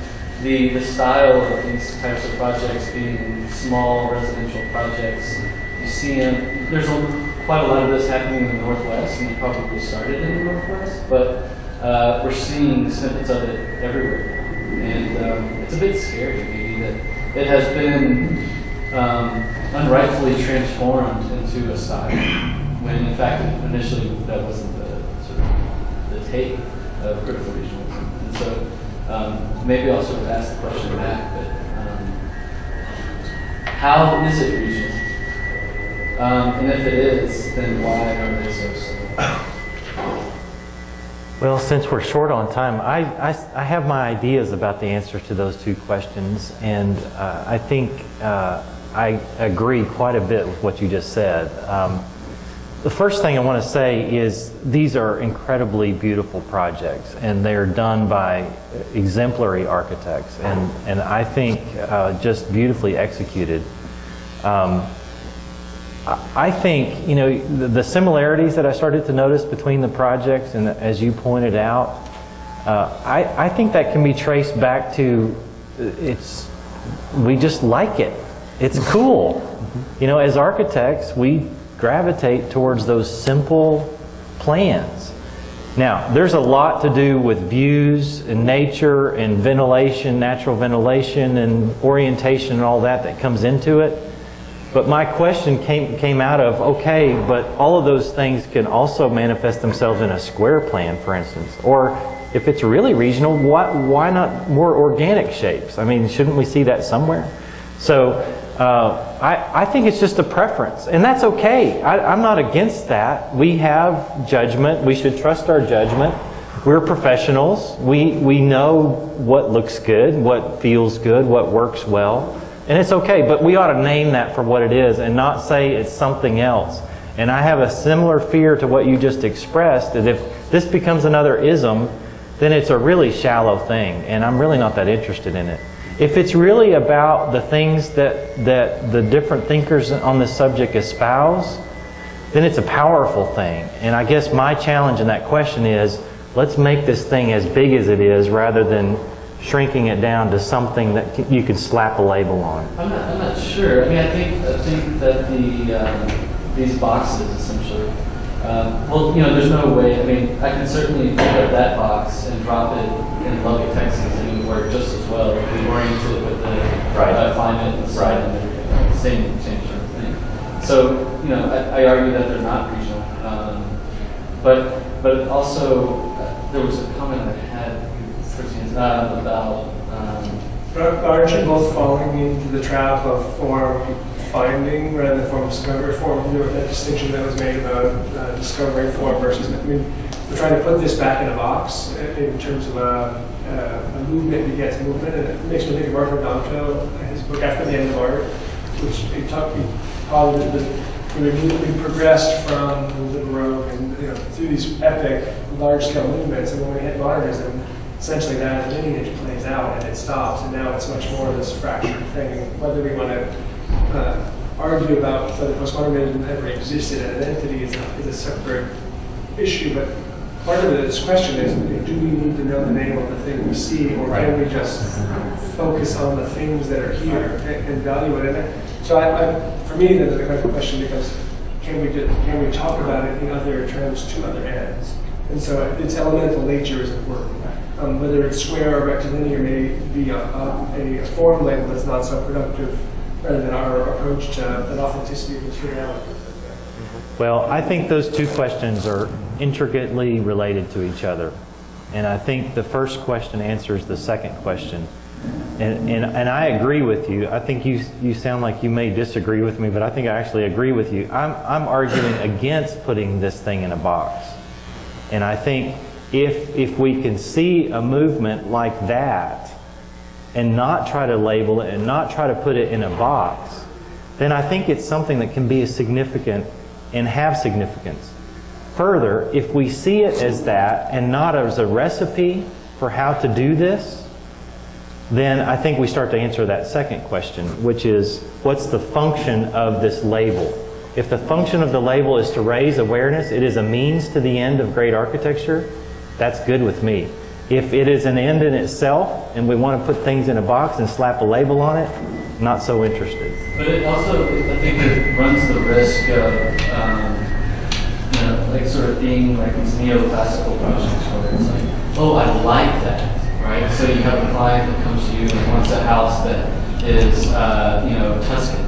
the style of these types of projects being small residential projects. You see them. There's quite a lot of this happening in the Northwest, and it probably started in the Northwest, but we're seeing snippets of it everywhere now. And it's a bit scary, maybe, that it has been unrightfully transformed into a style, when in fact initially that wasn't the sort of the take of critical regionalism. And so maybe I'll sort of ask the question back, but how is it regional? And if it is, then why are they so similar? Well, since we're short on time, I have my ideas about the answer to those two questions, and I think I agree quite a bit with what you just said. The first thing I want to say is these are incredibly beautiful projects, and they're done by exemplary architects, and I think just beautifully executed. I think, you know, the similarities that I started to notice between the projects, and as you pointed out, I think that can be traced back to we just like it. It's cool. You know, as architects, we gravitate towards those simple plans. Now, there's a lot to do with views and nature and ventilation, natural ventilation and orientation and all that comes into it. But my question came out of, okay, but all of those things can also manifest themselves in a square plan, for instance. Or if it's really regional, why not more organic shapes? I mean, shouldn't we see that somewhere? So I think it's just a preference, and that's okay. I'm not against that. We have judgment. We should trust our judgment. We're professionals. We know what looks good, what feels good, what works well. And it's okay, but we ought to name that for what it is and not say it's something else. And I have a similar fear to what you just expressed, that if this becomes another ism, then it's a really shallow thing, and I'm really not that interested in it. If it's really about the things that the different thinkers on this subject espouse, then it's a powerful thing. And I guess my challenge in that question is, let's make this thing as big as it is rather than shrinking it down to something that you could slap a label on. I'm not sure. I mean, I think that these boxes essentially. Well, you know, there's no way. I mean, I can certainly pick up that box and drop it in Lubbock, Texas, and it would work just as well. We orient it with the climate and the sun and everything. Same sort of thing. So, you know, I argue that they're not regional. But also, there was a comment I had about. Aren't you both falling into the trap of form finding rather than form discovery? That distinction that was made about discovering form versus. I mean, we're trying to put this back in a box in terms of a movement begets movement, and it makes me think of Arthur Danto, his book After the End of Art, which he called we progressed from the Baroque and through these epic, large-scale movements, and when we hit modernism, essentially that lineage plays out and it stops, and now it's much more of this fractured thing. And whether we want to argue about whether postmodernism ever existed as an entity is a separate issue, but part of this question is, do we need to know the name of the thing we see, or can we just focus on the things that are here and value it? And so for me, the question becomes, can we talk about it in other terms to other ends? And so its elemental nature is important. Whether it's square or rectilinear may be a form label that's not so productive, rather than our approach to an authenticity of materiality. Well, I think those two questions are intricately related to each other. And I think the first question answers the second question. And I agree with you. I think you sound like you may disagree with me, but I think I actually agree with you. I'm arguing against putting this thing in a box. And I think if we can see a movement like that and not try to label it and not try to put it in a box, then I think it's something that can be significant and have significance. Further, if we see it as that and not as a recipe for how to do this, then I think we start to answer that second question, which is, what's the function of this label? If the function of the label is to raise awareness, it is a means to the end of great architecture, that's good with me. If it is an end in itself, and we want to put things in a box and slap a label on it, not so interested. But it also, I think it runs the risk of, you know, like sort of being like these neoclassical projects where it's like, oh, I like that. Right? So you have a client that comes to you and wants a house that is, you know, Tuscan.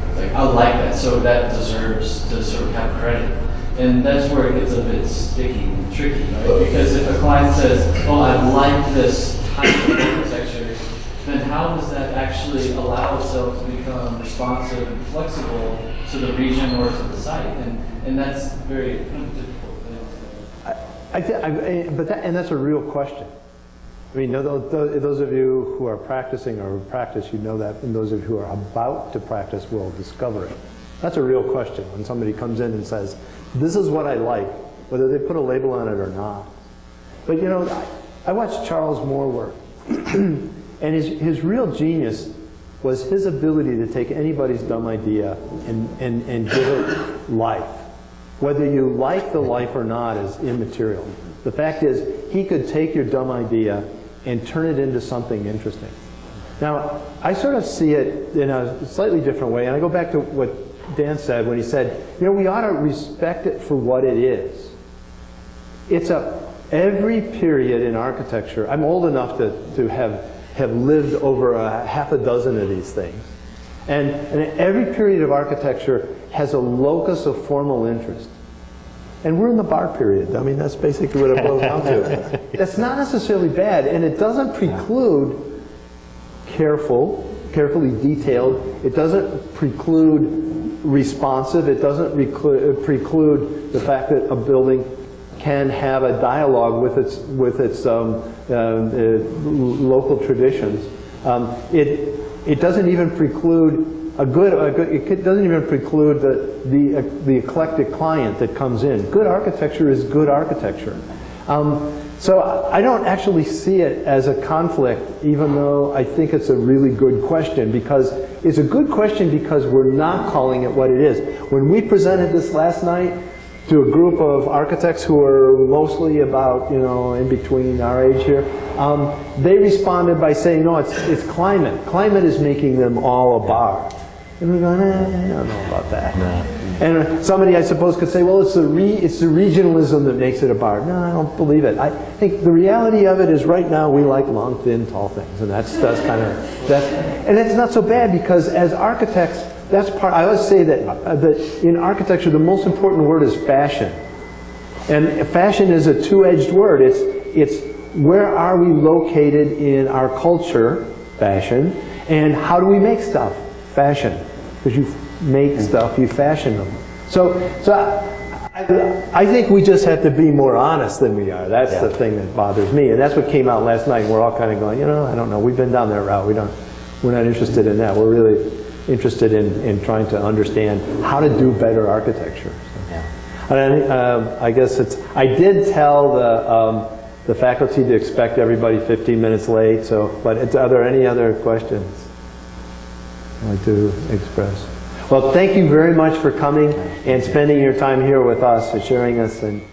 It's like, I like that, so that deserves to sort of have credit. And that's where it gets a bit sticky and tricky, right? Because if a client says, oh, I like this type of architecture, then how does that actually allow itself to become responsive and flexible to the region or to the site? And that's very difficult. And that's a real question. I mean, those of you who are practicing or practice, you know that, and those of you who are about to practice will discover it. That's a real question when somebody comes in and says, this is what I like, whether they put a label on it or not. But you know, I watched Charles Moore work, and his real genius was his ability to take anybody's dumb idea and give it life. Whether you like the life or not is immaterial. The fact is, he could take your dumb idea and turn it into something interesting. Now, I sort of see it in a slightly different way, and I go back to what Dan said when he said, you know, we ought to respect it for what it is. It's every period in architecture, I'm old enough to have lived over half a dozen of these things, and every period of architecture has a locus of formal interest. And we're in the bar period. I mean, that's basically what it boils down to. That's not necessarily bad, and it doesn't preclude carefully detailed. It doesn't preclude responsive. It doesn't preclude the fact that a building can have a dialogue with its local traditions. It doesn't even preclude it doesn't even preclude the eclectic client that comes in. Good architecture is good architecture. So I don't actually see it as a conflict, even though I think it's a really good question, because it's a good question because we're not calling it what it is. When we presented this last night to a group of architects who are mostly about, you know, in between our age here, they responded by saying, no, it's climate. Climate is making them all a bar. And we're going, I don't know about that. No. And somebody, I suppose, could say, well, it's the regionalism that makes it a bar. No, I don't believe it. I think the reality of it is right now we like long, thin, tall things. And that's kind of, and it's not so bad because as architects, that's part, I always say that in architecture, the most important word is fashion. And fashion is a two-edged word. It's where are we located in our culture, fashion, and how do we make stuff, fashion. Because you make stuff, you fashion them. So I think we just have to be more honest than we are. That's the thing that bothers me. And that's what came out last night. We're all kind of going, you know, I don't know. We've been down that route. We're not interested in that. We're really interested in trying to understand how to do better architecture. So. Yeah. And I guess I did tell the faculty to expect everybody 15 minutes late. So, but are there any other questions I'd like to express? Well, thank you very much for coming and spending your time here with us and sharing us. And